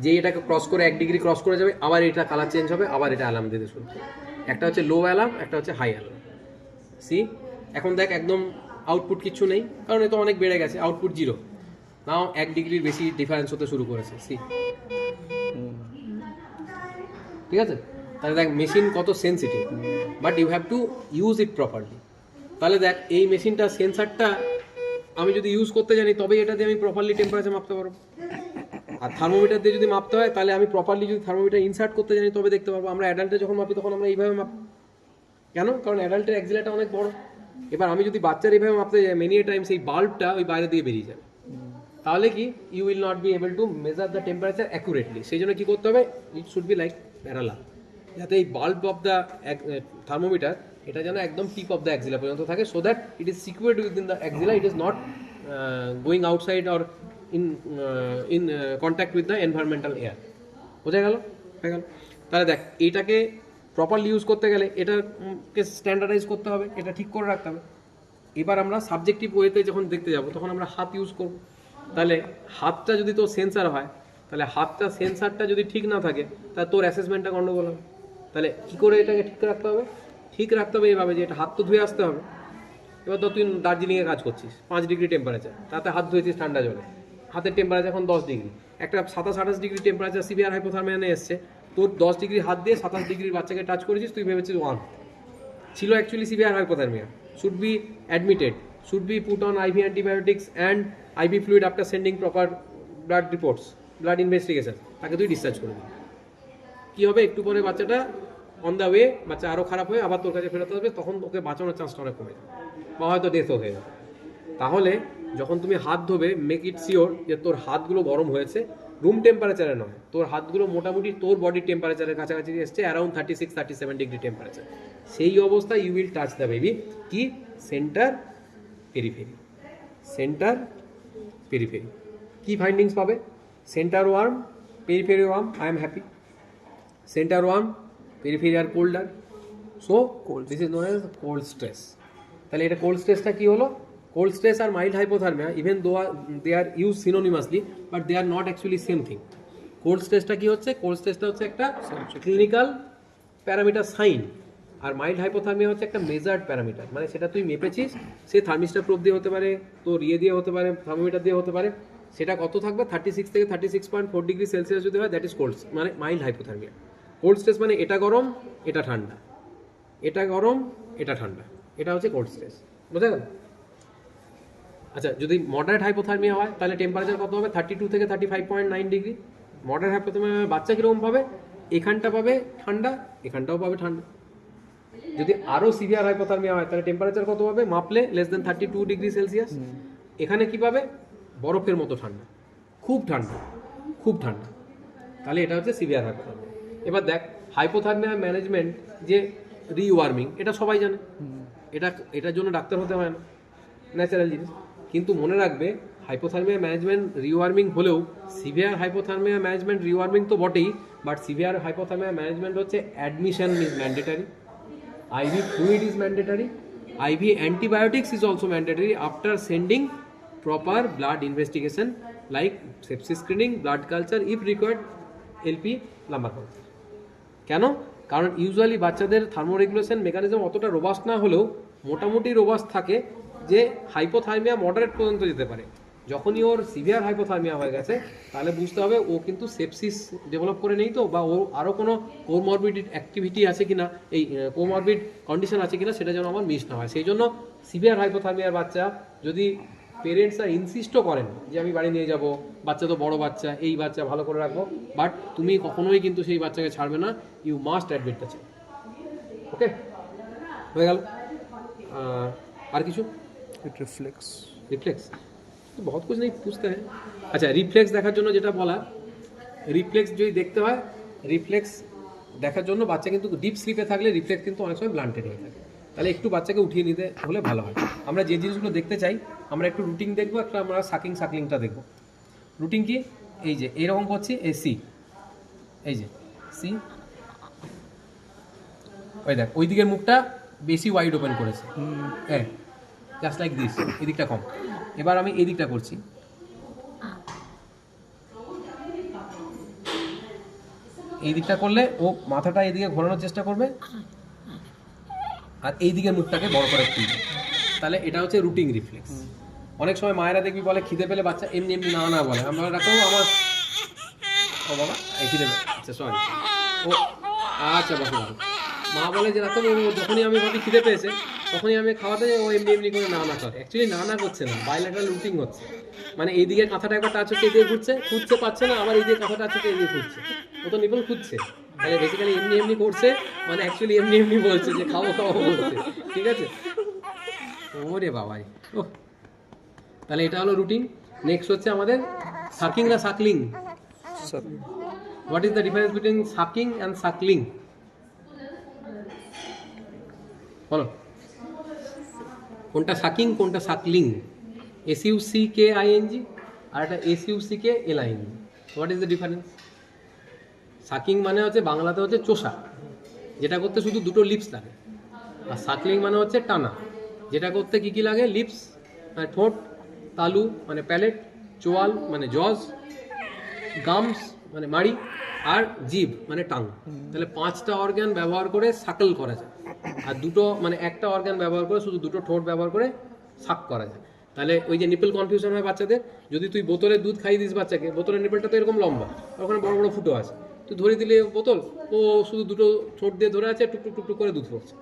যে এটাকে ক্রস করে 1 ডিগ্রি ক্রস করে যাবে, আবার এটা কালার চেঞ্জ হবে, আবার এটা অ্যালার্ম দিতে শুরু করবে. একটা হচ্ছে লো অ্যালার্ম, একটা হচ্ছে হাই অ্যালার্ম. সি এখন দেখ একদম আউটপুট কিছু নেই, কারণ এ তো অনেক বেড়ে গেছে, আউটপুট 0. নাও 1 ডিগ্রির বেশি ডিফারেন্স হতে শুরু করেছে. সি ঠিক আছে? তাহলে দেখ মেশিন কত sensitive, but you have to use it properly. তাহলে দেখ এই মেশিনটা সেন্সারটা আমি যদি ইউজ করতে জানি তবেই এটা দিয়ে আমি প্রপারলি টেম্পারেচার মাপতে পারবো. আর থার্মোমিটার দিয়ে যদি মাপতে হয় তাহলে আমি প্রপারলি যদি থার্মোমিটার ইনসার্ট করতে জানি তবে দেখতে পারবো. আমরা অ্যাডাল্টে যখন মাপি তখন আমরা এইভাবে মাপ, কেন? কারণ অ্যাডাল্টের অ্যাক্সিলাটা অনেক বড়. এবার আমি যদি বাচ্চার এইভাবে মাপতে যাই, মেনি টাইমস এই বাল্বটা ওই বাইরে দিয়ে বেরিয়ে যাবে, তাহলে কি you will not be able to measure the temperature accurately. সেই জন্য কী করতে হবে, it should be like parallel, যাতে এই বাল্ব অফ দ্য থার্মোমিটার এটা যেন একদম টিপ অফ দ্য অ্যাক্সিলা পর্যন্ত থাকে, so that it is secured within the axilla, it is not going outside or in contact with the environmental air. বোঝা গেল? হয়ে গেল? তাহলে দেখ এইটাকে প্রপারলি ইউজ করতে গেলে এটাকে স্ট্যান্ডার্ডাইজ করতে হবে, এটা ঠিক করে রাখতে হবে. এবার আমরা সাবজেক্টিভ ওয়েতে যখন দেখতে যাব তখন আমরা হাত ইউজ করব. তাহলে হাতটা যদি তোর সেন্সার হয়, তাহলে হাতটা সেন্সারটা যদি ঠিক না থাকে তাহলে তোর অ্যাসেসমেন্টটা গন্ডগোল হবে. তাহলে কী করে এটাকে ঠিক রাখতে হবে? ঠিক রাখতে হবে এইভাবে যে এটা হাত তো ধুয়ে আসতে হবে. এবার তো তুই দার্জিলিংয়ে কাজ করছিস, 5 ডিগ্রি টেম্পারেচার, তাতে হাত ধুয়েছিস ঠান্ডা জলে, হাতের টেম্পারেচার এখন 10 ডিগ্রি, একটা 27-28 ডিগ্রি টেম্পারেচার সিভিয়ার হাইপোথার্মিয়া এসছে, তোর 10 ডিগ্রি হাত দিয়ে 27 ডিগ্রির বাচ্চাকে টাচ করেছিস, তুই ভেবেছিস 1 ছিল, actually severe hypothermia, should be admitted, should be put on IV antibiotics and IV fluid after sending proper blood reports, blood investigation, তাকে তুই ডিসচার্জ করে দিবি. কী হবে, একটু পরে বাচ্চাটা অন দ্য ওয়ে, বাচ্চা আরও খারাপ হয়ে আবার তোর কাছে ফেরত আসবে, তখন তোকে বাঁচানোর চান্সটা অনেক কমে যাবে, বা হয়তো ডেথও হয়ে যাবে. তাহলে যখন তুমি হাত ধোবে, মেক ইট শিওর যে তোর হাতগুলো গরম হয়েছে, রুম টেম্পারেচারে নয়, তোর হাতগুলো মোটামুটি তোর বডির টেম্পারেচারের কাছাকাছি এসছে, অ্যারাউন্ড 36-37 ডিগ্রি টেম্পারেচার. সেই অবস্থায় you will touch the baby, কি সেন্টার পেরিফেরি, সেন্টার পেরিফেরি. কি ফাইন্ডিংস পাবে? Centre warm, periphery warm, I am happy. Centre warm, periphery আর colder, so this is known as cold stress. তাহলে এটা cold স্ট্রেসটা কি হলো? Cold stress or mild hypothermia, even though they are used synonymously, but they are not actually same thing. Cold stressটা কি হচ্ছে? Cold stressটা হচ্ছে একটা ক্লিনিক্যাল প্যারামিটার সাইন, আর mild hypothermia হচ্ছে একটা মেজার্ড প্যারামিটার, মানে সেটা তুই মেপেছিস, সে থার্মিস্টার প্রোব দিয়ে হতে পারে, তোর দিয়ে হতে পারে, থার্মোমিটার দিয়ে হতে পারে, সেটা কত থাকবে? 36 থেকে 36.4 ডিগ্রি সেলসিয়াস যদি হয়, দ্যাট ইজ কোল্ড, মানে মাইল্ড হাইপোথার্মিয়া. কোল্ড স্ট্রেস মানে এটা গরম, এটা ঠান্ডা, এটা গরম, এটা ঠান্ডা, এটা হচ্ছে কোল্ড স্ট্রেস. বুঝা গেল? আচ্ছা, যদি মডারেট হাইপোথার্মিয়া হয় তাহলে টেম্পারেচার কত হবে? 32 থেকে 35.9 ডিগ্রি. মডারেট হাইপোথার্মিয়া বাচ্চা কীরকম পাবে? এখানটা পাবে ঠান্ডা, এখানটাও পাবে ঠান্ডা. যদি আরও সিভিয়ার হাইপোথার্মিয়া হয় তাহলে টেম্পারেচার কত পাবে? মাপলে লেস দেন 32 ডিগ্রি সেলসিয়াস. এখানে কি পাবে? বরফের মতো ঠান্ডা, খুব ঠান্ডা, খুব ঠান্ডা. তাহলে এটা হচ্ছে সিভিয়ার হাইপোথার্মিয়া. এবার দেখ হাইপোথার্মিয়া ম্যানেজমেন্ট যে রিওয়ার্মিং, এটা সবাই জানে, এটার জন্য ডাক্তার হতে হয় না, ন্যাচারাল জিনিস। কিন্তু মনে রাখবে হাইপোথার্মিয়া ম্যানেজমেন্ট রিওয়ার্মিং হলেও সিভিয়ার হাইপোথার্মিয়া ম্যানেজমেন্ট রিওয়ার্মিং তো বটেই, বাট সিভিয়ার হাইপোথার্মিয়া ম্যানেজমেন্ট হচ্ছে admission is mandatory, IV fluid is mandatory, IV antibiotics is also mandatory after sending proper blood investigation like sepsis screening, blood culture, if required LP lumbar puncture. কেন? কারণ usually বাচ্চাদের thermoregulation mechanism অতটা robust না হলেও মোটামুটি robust থাকে, যে hypothermia moderate পর্যন্ত যেতে পারে। যখনই ওর সিভিয়ার হাইপোথার্মিয়া হয়ে গেছে তাহলে বুঝতে হবে ও কিন্তু সেপসিস ডেভেলপ করে নেই তো, বা ওর আরও কোনো কোমরবিড অ্যাক্টিভিটি আছে কিনা, এই কোমরবিড কন্ডিশন আছে কিনা, সেটা যেন আমার মিস না হয়। সেই জন্য সিভিয়ার হাইপোথার্মিয়ার বাচ্চা যদি পেরেন্টসরা ইনসিস্টও করেন যে আমি বাড়ি নিয়ে যাব, বাচ্চা তো বড় বাচ্চা, এই বাচ্চা ভালো করে রাখবো, বাট তুমি কখনোই কিন্তু সেই বাচ্চাকে ছাড়বে না, you must admit the child. Okay, হয়ে গেল। আর কিছু? इट रिफ्लेक्स रिफ्लेक्स तो बहुत कुछ नहीं पूछते हैं। अच्छा, रिफ्लेक्स দেখার জন্য যেটা বলা, রিফ্লেক্স যদি দেখতে হয়, রিফ্লেক্স দেখার জন্য বাচ্চা কিন্তু ডিপ স্লিপে থাকলে রিফ্লেক্স কিন্তু অনেক সময় ব্লান্টেড হয়ে থাকে, তাহলে একটু বাচ্চাকে উঠিয়ে নিতে হলে ভালো হয়। আমরা যে জিনিসগুলো দেখতে চাই, আমরা একটু রুটিন দেখবো, একটা আমরা সাকলিংটা দেখবো। রুটিন কি? এই যে এরকম করছি, এই সি, এই যে সি, ওই দেখ ওই দিকের মুখটা বেশি ওয়াইড ওপেন করেছে, হ্যাঁ, জাস্ট লাইক দিস, এদিকটা কম। এবার আমি এই দিকটা করছি, এই দিকটা করলে ও মাথাটা এইদিকে ঘোরানোর চেষ্টা করবে, আর এই দিকের মুখটাকে বড় করে তুলবে, তাহলে এটা হচ্ছে রুটিং রিফ্লেক্স। অনেক সময় মায়েরা দেখবি বলে খিদে পেলে বাচ্চা এমনি এমনি না না বলে, আমরা রাখো আমার, ও বাবা এই খিদে, আচ্ছা সরি, ও আচ্ছা বসো, মা বলে যে রাখো, যখনই আমি ভাবি খিদে পেয়েছে তখনই আমি খাওয়াতে যাই, ও এমনি এমনি করে না করে। অ্যাকচুয়ালি না করছে না, বাইলেটারাল রুটিং হচ্ছে, মানে এই দিকের কাঁথাটা একবার টাচ হচ্ছে, এদিকে খুঁজছে পাচ্ছে না, আবার এই দিকে কাঁথাটা টাচ হচ্ছে, এদিকে খুঁজছে, ও তো নিপল খুঁজছে, তাহলে বেসিক্যালি এমনি এমনি করছে, মানে অ্যাকচুয়ালি এমনি এমনি বলছে যে খাবো বলছে, ঠিক আছে? ওরে বাবাই, ও তাহলে এটা হলো রুটিন। নেক্সট হচ্ছে আমাদের সাকিং না suckling. Sir what is the difference between sucking and suckling? বলো, কোনটা সাকিং কোনটা সাকলিং? SUCKING আর একটা SUCKLING। What is the difference? Sucking মানে হচ্ছে বাংলাতে হচ্ছে চোষা, যেটা করতে শুধু দুটো লিপস লাগে, আর সাকলিং মানে হচ্ছে টানা, যেটা করতে কী কী লাগে? লিপস মানে ঠোঁট, তালু মানে প্যালেট, চোয়াল মানে জজ, গামস মানে মাড়ি, আর জিভ মানে টাং। তাহলে 5টা অর্গান ব্যবহার করে সাকল করা যায়, আর দুটো মানে একটা অর্গান ব্যবহার করে শুধু দুটো ঠোঁট ব্যবহার করে সাক করা যায়। তাহলে ওই যে নিপল কনফিউশন হয় বাচ্চাদের, যদি তুই বোতলের দুধ খাইয়ে দিস বাচ্চাকে, বোতলের নিপলটা তো এরকম লম্বা, ওখানে বড় বড় ফুটো আছে, তুই ধরে দিলে বোতল, ও শুধু দুটো ঠোঁট দিয়ে ধরে আছে, টুকটুক টুকটুক করে দুধ পড়ছে।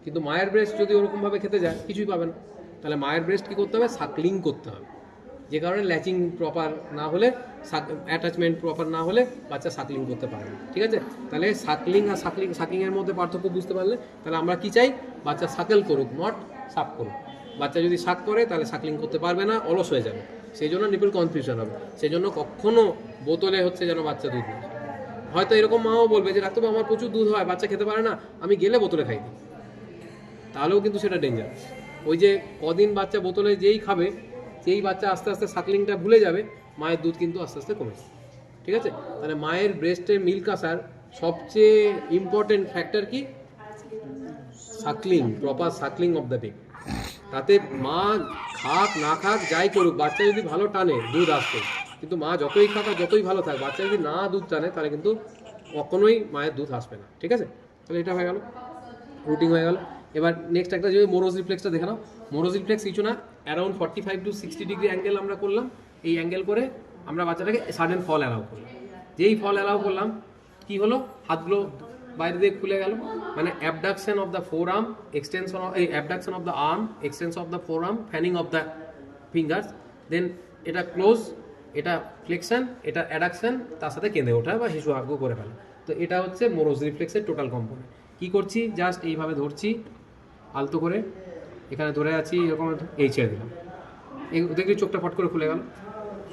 কিন্তু মায়ের ব্রেস্ট যদি ওরকমভাবে খেতে যায় কিছুই পাবে না। তাহলে মায়ের ব্রেস্ট কী করতে হবে? সাকলিং করতে হবে, যে কারণে ল্যাচিং প্রপার না হলে, অ্যাটাচমেন্ট প্রপার না হলে বাচ্চা সাকলিং করতে পারে না, ঠিক আছে? তাহলে সাকলিং আর সাকিংয়ের মধ্যে পার্থক্য বুঝতে পারলে, তাহলে আমরা কি চাই? বাচ্চা সাকেল করুক, নট সাক করুক। বাচ্চা যদি সাক করে তাহলে সাকলিং করতে পারবে না, অলস হয়ে যাবে, সেই জন্য নিপল কনফিউশন হবে। সেই জন্য কখনো বোতলে হচ্ছে যেন বাচ্চা দুধ নেয়। হয়তো এরকম মাও বলবে যে ডাক্তারবাবু আমার প্রচুর দুধ হয়, বাচ্চা খেতে পারে না, আমি গেলে বোতলে খাই দিই, তাহলেও কিন্তু সেটা ডেঞ্জারাস। ওই যে কদিন বাচ্চা বোতলে যেই খাবে, সেই বাচ্চা আস্তে আস্তে সাকলিংটা ভুলে যাবে, মায়ের দুধ কিন্তু আস্তে আস্তে কমে যাবে, ঠিক আছে? তাহলে মায়ের ব্রেস্টে মিল্ক আসার সবচেয়ে ইম্পর্টেন্ট ফ্যাক্টর কি? Suckling, proper suckling of the baby. তাতে মা খাক না খাক যাই করুক, বাচ্চা যদি ভালো টানে দুধ আসবে, কিন্তু মা যতই খাক আর যতই ভালো থাক, বাচ্চা যদি না দুধ টানে তাহলে কিন্তু কখনোই মায়ের দুধ আসবে না, ঠিক আছে? তাহলে এটা হয়ে গেল, রুটিন হয়ে গেল। এবার নেক্সট একটা যে মোরোজ রিফ্লেক্সটা দেখে নাও। মোরোজ রিফ্লেক্স কিছু না, অ্যারাউন্ড 45 to 60 ডিগ্রি অ্যাঙ্গেল আমরা করলাম, এই অ্যাঙ্গেল করে আমরা বাচ্চাটাকে সাডেন ফল অ্যালাউ করলাম। যেই ফল অ্যালাউ করলাম কি হলো? হাতগুলো বাইরে দিয়ে খুলে গেল, মানে abduction of the forearm, extension of abduction of the arm, extension of the forearm, fanning of the fingers, then এটা ক্লোজ, এটা ফ্লেকশন, এটা অ্যাডাকশন, তার সাথে কেঁদে ওঠা বা হিসু হাগু করে ফেলা। তো এটা হচ্ছে মোরোজ রিফ্লেক্সের টোটাল কম্পোনেন্ট। কী করছি? জাস্ট এইভাবে ধরছি আলতো করে, এখানে ধরে আছি এরকম, এই ছেড়ে দিলাম, এই দেখবি চোখটা ফট করে খুলে গেল।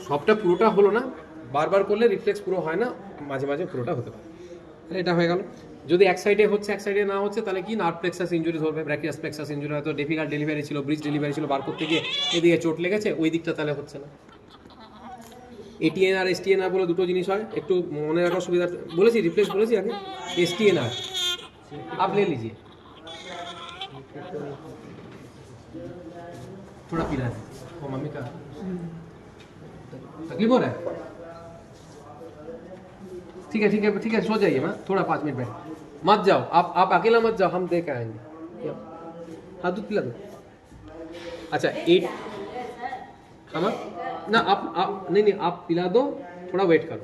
সবটা পুরোটা হলো না, বারবার করলে রিফ্লেক্স পুরো হয় না, মাঝে মাঝে পুরোটা হতে পারে। তাহলে এটা হয়ে গেল। যদি এক সাইডে হচ্ছে এক সাইডে না হচ্ছে তাহলে কি নার্ভ প্লেক্সাস ইনজুরি ধরবে, ব্র্যাকিয়াস প্লেক্সাস ইনজুরি, হয়তো ডিফিকাল্ট ডেলিভারি ছিল, ব্রিজ ডেলিভারি ছিল, বার করতে গিয়ে এদিকে চোট লেগেছে, ওই দিকটা তাহলে হচ্ছে না। এটিএনআর এসটিএনআর বলে দুটো জিনিস হয়, একটু মনে রাখার সুবিধা বলেছি, রিপ্লেস বলেছি আগে। एसटीएनआर आप ले लीजिए, थोड़ा पीला है वो मम्मी का तकलीफ हो रहा है। ठीक है ठीक है ठीक है, सो जाइए माँ, थोड़ा 5 मिनट बैठ, मत जाओ आप अकेला मत जाओ, हम देख आएंगे। हाँ दूध पिला दो। अच्छा 8 हाँ ना आप नहीं आप पिला दो, थोड़ा वेट करो।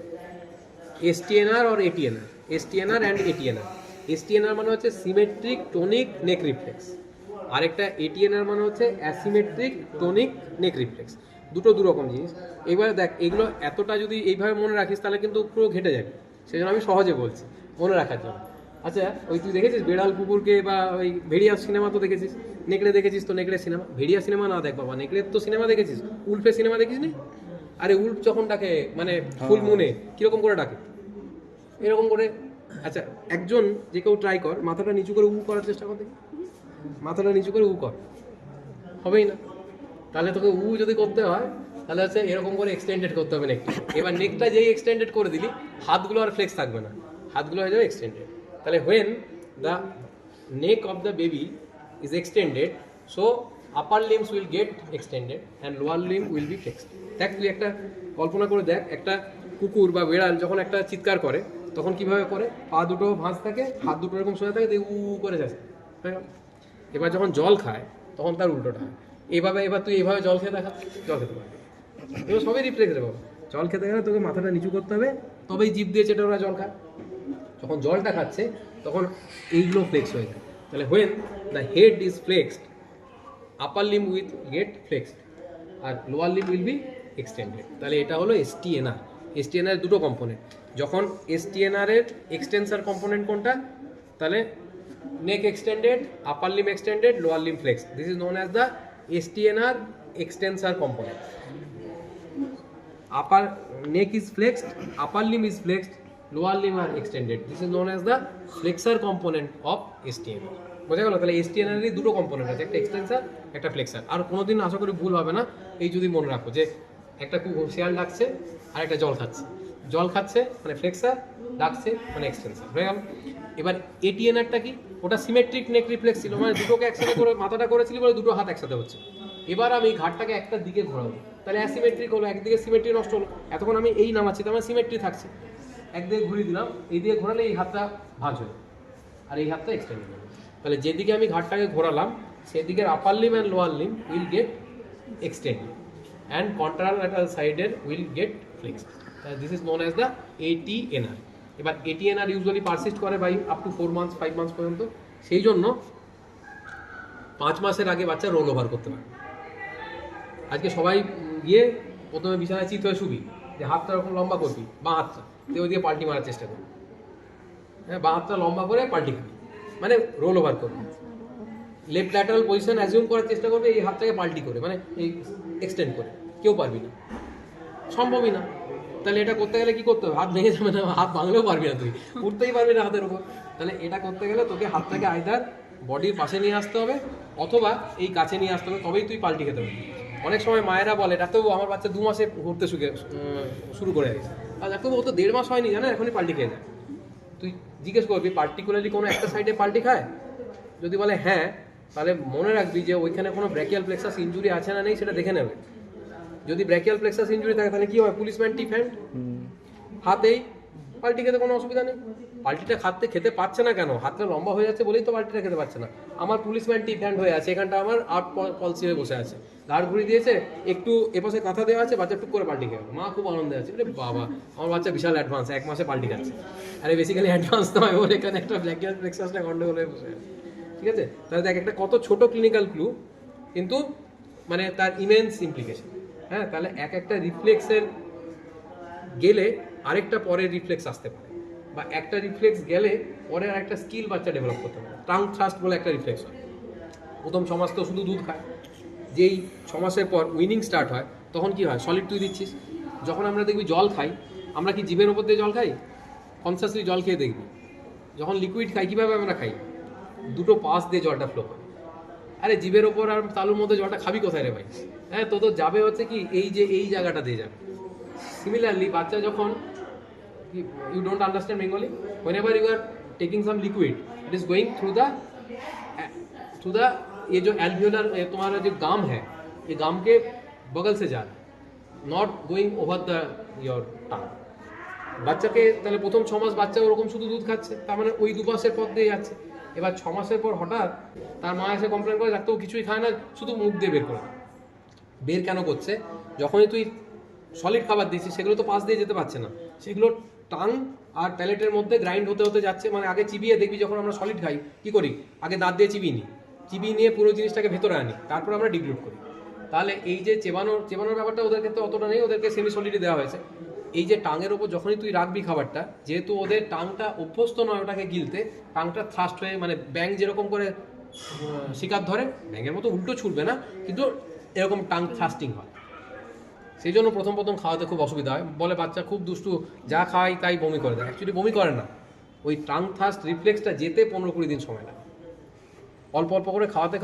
एसटीएनआर और एटीएनआर, एसटीएनआर एंड एटीएनआर। एसटीएनआर মানে হচ্ছে সিমেট্রিক টোনিক নেক রিফ্লেক্স, আর একটা এটিএনআর মানে হচ্ছে অ্যাসিমেট্রিক টোনিক নেক রিফ্লেক্স। দুটো দু রকম জিনিস। এবার দেখ এগুলো এতটা যদি এইভাবে মনে রাখিস তাহলে কিন্তু পুরো ঘেটে যাবে, সেই জন্য আমি সহজে বলছি মনে রাখার জন্য। আচ্ছা ওই তুই দেখেছিস বেড়াল কুকুরকে বা ওই ভেড়িয়া সিনেমা তো দেখেছিস, নেকড়ে দেখেছিস তো নেকড়ে সিনেমা, ভেড়িয়া সিনেমা না দেখ বাবা, নেকড়ে তো সিনেমা দেখেছিস, উল্ফের সিনেমা দেখিস নি? আরে উল্ফ যখন ডাকে মানে ফুল মুনে কীরকম করে ডাকে, এরকম করে। আচ্ছা একজন যে কেউ ট্রাই কর, মাথাটা নিচু করে উ করার চেষ্টা কর দেখি, মাথাটা নিচু করে উ কর, হবেই না। তাহলে তোকে উ যদি করতে হয় তাহলে হচ্ছে এরকম করে এক্সটেন্ডেড করতে হবে নেকটা। এবার নেকটা যেই এক্সটেন্ডেড করে দিলি হাতগুলো আর ফ্লেক্স থাকবে না, হাতগুলো হয়ে যাবে এক্সটেন্ডেড। তাহলে when the neck of the baby is extended, so upper limbs will get extended and lower limb will be flexed. দেখ তুই একটা কল্পনা করে দেখ, একটা কুকুর বা বেড়াল যখন একটা চিৎকার করে তখন কিভাবে করে, পা দুটো ভাঁজ থাকে, হাত দুটো এরকম সোজা থাকে, উ করে যাচ্ছে। এবার যখন জল খায় তখন তার উল্টোটা হয় এইভাবে। এবার তুই এইভাবে জল খেয়ে দেখা, জল খেতে পারবি, এবার সবই রিফ্লেক্স রে বাবা। জল খেতে গেলে তোকে মাথাটা নিচু করতে হবে, তবেই জিভ দিয়ে চেটে ওরা জল খায়। যখন জলটা খাচ্ছে তখন এইগুলো ফ্লেক্স হয়ে যায়। তাহলে when the head is flexed, upper limb with get flexed আর lower limb will be extended. তাহলে এটা হলো এসটিএনআর। এসটিএনআর দুটো কম্পোনেন্ট। যখন এসটিএনআর এর এক্সটেন্সার কম্পোনেন্ট কোনটা, তাহলে neck extended, upper limb extended, lower limb flexed, this is known as the STNR extensor component. Upper neck is flexed, upper limb is flexed, lower limb আর extended, this is known as the flexor component of STNR. বোঝা গেল? তাহলে এসটিএনআর এর দুটো component আছে, একটা extensor একটা flexor. আর কোনোদিন আশা করি ভুল হবে না, এই যদি মনে রাখো যে একটা শিয়াল ডাকছে আর একটা জল খাচ্ছে, জল খাচ্ছে মানে ফ্লেক্সার, ডাকছে মানে এক্সটেন্সার, হয়ে গেল। এবার এটিএনআরটা কি, ওটা সিমেট্রিক নেক রিফ্লেক্স ছিল, মানে দুটোকে একসাথে করে মাথাটা করেছিলি বলে দুটো হাত একসাথে হচ্ছে। এবার আমি ঘাটটাকে একটা দিকে ঘোরাবো, তাহলে অ্যাসিমেট্রিক হলো, একদিকে সিমেট্রি নষ্ট হলো। এতক্ষণ আমি এই নামাচ্ছি তার মানে সিমেট্রি থাকছে, একদিকে ঘুরিয়ে দিলাম, এই দিকে ঘোরালে এই হাতটা ভাঁজ হলো আর এই হাতটা এক্সটেন্ড হলো। তাহলে যেদিকে আমি ঘাটটাকে ঘোরালাম সেদিকের upper limb and lower limb will get extended and contralateral সাইডের will get flexed. This is known as the ATNR. এবার এটিএনআর ইউজুয়ালি পারসিস্ট করে by up to 4 months 5 months পর্যন্ত। সেই জন্য 5 মাসের আগে বাচ্চা রোল ওভার করতে পারে। আজকে সবাই গিয়ে প্রথমে বিছানায় চিত হয়ে শুবি, যে হাতটা এরকম লম্বা করবি, বাঁ হাতটা দিয়ে ওই দিয়ে পাল্টি মারার চেষ্টা করবি, হ্যাঁ বাঁ হাতটা লম্বা করে পাল্টি খাবি, মানে রোল ওভার করবি। লেফট ল্যাটারাল পজিশন অ্যাজিউম করার চেষ্টা করবে এই হাতটাকে পাল্টি করে, মানে এই এক্সটেন্ড করে। কেউ পারবি না, সম্ভবই না। তাহলে এটা করতে গেলে কি করতে হবে, হাত ভেঙে যাবে না, হাত ভাঙলেও পারবি না, তুই উঠতেই পারবি না হাতের উপর। তাহলে এটা করতে গেলে তোকে হাতটাকে আইদার বডির পাশে নিয়ে আসতে হবে অথবা এই কাছে নিয়ে আসতে হবে, তবেই তুই পাল্টি খেতে পারবি। অনেক সময় মায়েরা বলে ডাক্তারবাবু আমার বাচ্চা 2 মাসে ঘুরতে শুরু করে গেছে, আর ডাক্তারবাবু ও তো 1.5 মাস হয়নি জানা, এখনই পাল্টি খেয়ে যায়। তুই জিজ্ঞেস করবি পার্টিকুলারলি কোনো একটা সাইডে পাল্টি খায়, যদি বলে হ্যাঁ তাহলে মনে রাখবি যে ওইখানে কোনো ব্র্যাকিয়াল প্লেক্সাস ইনজুরি আছে না নেই সেটা দেখে নেবে। যদি ব্র্যাকিয়াল প্লেক্সাস ইনজুরি থাকে তাহলে কি হয়, পুলিশম্যান টিপ হ্যান্ড, হাতেই পাল্টি খেতে কোনো অসুবিধা নেই। পাল্টিটা খেতে পারছে না কেন, হাতটা লম্বা হয়ে যাচ্ছে বলেই তো পাল্টিটা খেতে পারছে না। আমার পুলিশম্যান টিপ হ্যান্ড হয়ে আছে, এখানটা আমার আর্ট পলসি হয়ে বসে আছে, ঘাড় ঘুরিয়ে দিয়েছে, একটু এপাশে কাঁথা দেওয়া আছে, বাচ্চা টুক করে পাল্টি খেয়ে মা খুব আনন্দে আছে, বাবা আমার বাচ্চা বিশাল অ্যাডভান্স, 1 মাসে পাল্টি খাচ্ছে। আরে বেসিক্যালি অ্যাডভান্স নয়, ওর এখানে একটা ব্র্যাকিয়াল প্লেক্সাসটা গন্ডগোল হয়ে বসে আছে, ঠিক আছে? তাহলে দেখ একটা কত ছোট ক্লিনিক্যাল ক্লু, কিন্তু মানে তার ইমেন্স ইমপ্লিকেশন। হ্যাঁ, তাহলে একটা রিফ্লেক্সের গেলে আরেকটা পরের রিফ্লেক্স আসতে পারে, বা একটা রিফ্লেক্স গেলে পরের আরেকটা স্কিল বাচ্চা ডেভেলপ করতে পারে। টাং থ্রাস্ট বলে একটা রিফ্লেক্স হয়, প্রথম 6 মাস তো শুধু দুধ খায়, যেই 6 মাসের পর উইনিং স্টার্ট হয় তখন কি হয়, সলিড তুই দিচ্ছিস। যখন আমরা দেখবি জল খাই, আমরা কি জিভের ওপর দিয়ে জল খাই, কনসিয়াসলি জল খেয়ে দেখবি, যখন লিকুইড খাই কীভাবে আমরা খাই, দুটো পাশ দিয়ে জলটা ফ্লো করে। আরে জিভের ওপর আর তালুর মধ্যে জলটা খাবি কোথায় রে ভাই? হ্যাঁ, তো যাবে হচ্ছে কি এই জায়গাটা দিয়ে যাবে। সিমিলারলি বাচ্চা যখন, you don't understand Bengali, whenever you are taking some liquid it is going through the ये जो alveolar तुम्हारा जो गाम है, ये गाम के बगल से जा रहा है, not going over the your tongue। বাচ্চাকে তাহলে প্রথম 6 মাস বাচ্চা ওরকম শুধু দুধ খাচ্ছে, তার মানে ওই দুপাশের পথ দিয়ে যাচ্ছে। এবার 6 মাসের পর হঠাৎ তার মা এসে কমপ্লেন করে ডাক্তার কিছুই খায় না, শুধু মুখ দিয়ে বের করে। বের কেন করছে? যখনই তুই সলিড খাবার দিচ্ছিস সেগুলো তো পাশ দিয়ে যেতে পারছে না, সেগুলো টাং আর প্যালেটের মধ্যে গ্রাইন্ড হতে হতে যাচ্ছে। মানে আগে চিবিয়ে দেখবি যখন আমরা সলিড খাই কি করি, আগে দাঁত দিয়ে চিবিয়ে নিয়ে পুরো জিনিসটাকে ভেতরে আনি, তারপর আমরা ডিগ্লুট করি। তাহলে এই যে চেবানোর ব্যাপারটা ওদের ক্ষেত্রে অতটা নেই, ওদেরকে সেমি সলিডই দেওয়া হয়েছে। এই যে টাঙের ওপর যখনই তুই রাখবি খাবারটা, যেহেতু ওদের টাংটা অভ্যস্ত নয় ওটাকে গিলতে, টাংটা থ্রাস্ট হয়ে, মানে ব্যাঙ যেরকম করে শিকার ধরে, ব্যাঙের মতো উল্টো ছুটবে না, কিন্তু এরকম টাং থ্রাস্টিং হয়। সেই জন্য প্রথম খাওয়াতে খুব অসুবিধা হয়। বলে বাচ্চা খুব দুষ্টু, যা খায় তাই বমি করে দেয়। অ্যাকচুয়ালি বমি করে না, ওই টাং থ্রাস্ট রিফ্লেক্সটা যেতে 15-20 দিন সময় লাগে। অল্প করে খাওয়াতে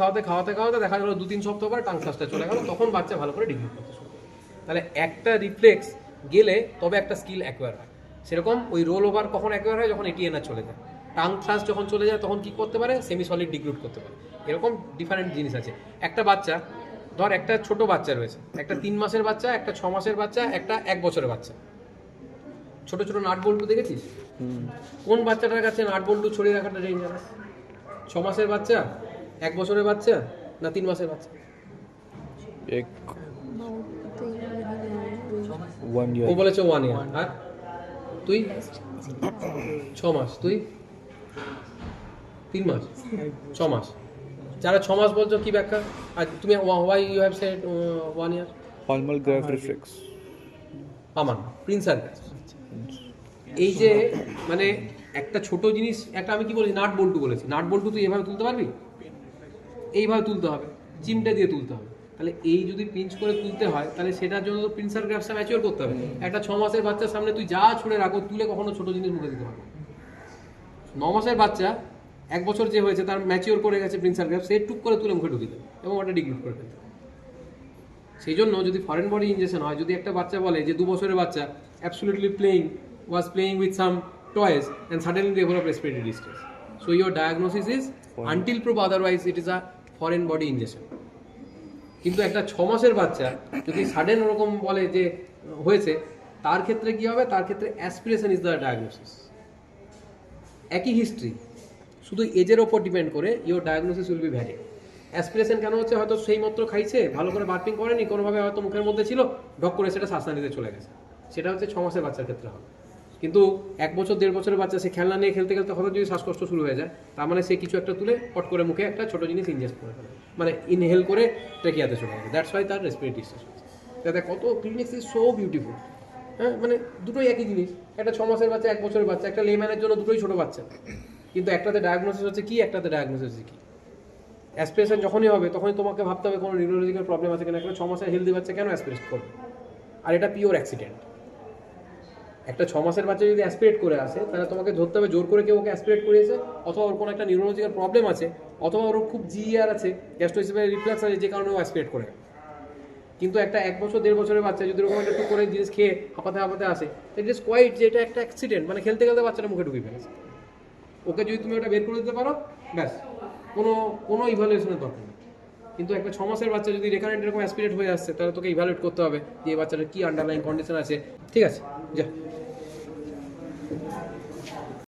দেখা গেলো 2-3 সপ্তাহ পরে টাং থ্রাস্টটা চলে গেল, তখন বাচ্চা ভালো করে ডিগ্লুট করতে শুরু করে। তাহলে একটা রিফ্লেক্স গেলে তবে একটা স্কিল অ্যাকোয়ার হয়। সেরকম ওই রোল ওভার কখন অ্যাকোয়ার হয়? যখন এটিএনআর চলে যায়। টাং থ্রাস্ট যখন চলে যায় তখন কি করতে পারে? সেমি সলিড ডিগ্লুট করতে পারে। এরকম ডিফারেন্ট জিনিস আছে। একটা বাচ্চা, ধর একটা ছোট বাচ্চা রয়েছে, একটা 3 মাসের বাচ্চা, একটা 6 মাসের বাচ্চা, একটা 1 বছরের বাচ্চা। ছোট নাট বল্টু দেখেছিস? কোন বাচ্চাটার কাছে নাট বল্টু ছড়িয়ে রাখাটা ডেঞ্জারাস? 6 মাসের বাচ্চা, 1 বছরের বাচ্চা, না 3 মাসের বাচ্চা? एक 1 year। ও বলেছে 1 ইয়ার। আর তুই 6 মাস, তুই 3 মাস, 6 মাস। যারা 6 মাস বলছো কি ব্যাখ্যা? আর তুমি why you have said 1 year? Palmar graph reflex। Aman প্রিন্সার gas. এই যে মানে একটা ছোট জিনিস, একটা আমি কি বলেছি, নাট বল্টু বলেছি। নাট বল্টু তুই এভাবে তুলতে পারবি? এইভাবে তুলতে হবে, চিমটে দিয়ে তুলতে হবে। তাহলে এই যদি পিঞ্চ করে তুলতে হয়, তাহলে সেটার জন্য তো প্রিন্সার গ্রাফসটা ম্যাচিওর করতে হবে। একটা 6 মাসের বাচ্চার সামনে তুই যা ছুঁড়ে রাখো, তুলে কখনো ছোট জিনিস মুখে দিতে পারবে। 9 মাসের বাচ্চা, 1 বছর যে হয়েছে তার ম্যাচিওর করে গেছে প্রিন্সার গ্রাফ, সে টুক করে তুলে মুখে ঢুকিয়ে দেবে এবং ওটা ডিগ্লুট করে ফেলতে হবে। সেই জন্য যদি ফরেন বডি ইনজেকশন হয়, যদি একটা বাচ্চা বলে যে 2 বছরের বাচ্চা absolutely was playing with some toys and suddenly developed respiratory distress, so your diagnosis is until proof otherwise it is a foreign body injection। কিন্তু একটা 6 মাসের বাচ্চা যদি সাডেন ওরকম বলে যে হয়েছে, তার ক্ষেত্রে কি হবে? তার ক্ষেত্রে অ্যাসপিরেশন ইজ দ্য ডায়াগনোসিস। একই হিস্ট্রি, শুধু এজের ওপর ডিপেন্ড করে your diagnosis will be valid. Aspiration কেন হচ্ছে? হয়তো সেই মাত্র খাইছে, ভালো করে বার্পিং করেনি, কোনোভাবে হয়তো মুখের মধ্যে ছিল, ঢক করে সেটা শ্বাসনালীতে চলে গেছে। সেটা হচ্ছে 6 মাসের বাচ্চার ক্ষেত্রে হবে। কিন্তু 1 বছর 1.5 বছরের বাচ্চা, সে খেলনা নিয়ে খেলতে হঠাৎ যদি শ্বাসকষ্ট শুরু হয়ে যায়, তার মানে সে কিছু একটা তুলে পট করে মুখে একটা ছোট জিনিস ইনজেস্ট করে ফেলে, মানে ইনহেল করে ট্রেকিয়াতে চলে যাবে। দ্যাটস ওয়াই তার রেসপিরেটরি ডিস্ট্রেস হচ্ছে। তাতে কত ক্লিনিক্স ইজ সো বিউটিফুল। হ্যাঁ, মানে দুটোই একই জিনিস। একটা 6 মাসের বাচ্চা, 1 বছরের বাচ্চা, একটা লেম্যানের জন্য দুটোই ছোট বাচ্চা, কিন্তু একটাতে ডায়াগনোসিস হচ্ছে কি, একটাতে ডায়াগনোসিস হচ্ছে কি। অ্যাসপিরেশন যখনই হবে তখনই তোমাকে ভাবতে হবে কোনো নিউরোলজিক্যাল প্রবলেম আছে কিনা। একটা 6 মাসের হেলদি বাচ্চা কেন অ্যাসপিরেট করবে? আর এটা পিওর অ্যাক্সিডেন্ট। একটা 6 মাসের বাচ্চা যদি অ্যাসপিরেট করে আসে, তাহলে তোমাকে ধরতে হবে জোর করে কেউ ওকে অ্যাসপিরেট করিয়েছে, অথবা ওর কোনো একটা নিউরোলজিক্যাল প্রবলেম আছে, অথবা ওর খুব জিআর আছে, গ্যাস্ট্রোএসোফেজিয়াল রিফ্লাক্স আছে, যে কারণে ও অ্যাসপিরেট করে। কিন্তু একটা 1 বছর 1.5 বছরের বাচ্চা যদি এরকম একটা করে জিনিস খেয়ে হাঁপাতে আসে, ইট ইজ কোয়াইট যে এটা একটা অ্যাক্সিডেন্ট, মানে খেলতে বাচ্চাটা মুখে ঢুকিয়ে ফেলেছে। ওকে যদি তুমি ওটা বের করে দিতে পারো, ব্যাস, কোনো ইভ্যালুয়েশনের দরকার নেই। কিন্তু একটা 6 মাসের বাচ্চা যদি রেকারেন্ট এরকম অ্যাসপিরেট হয়ে আসছে, তাহলে তোকে ইভ্যালুয়েট করতে হবে যে এই বাচ্চাটার কী আন্ডারলাইন কন্ডিশন আছে। ঠিক আছে, যা।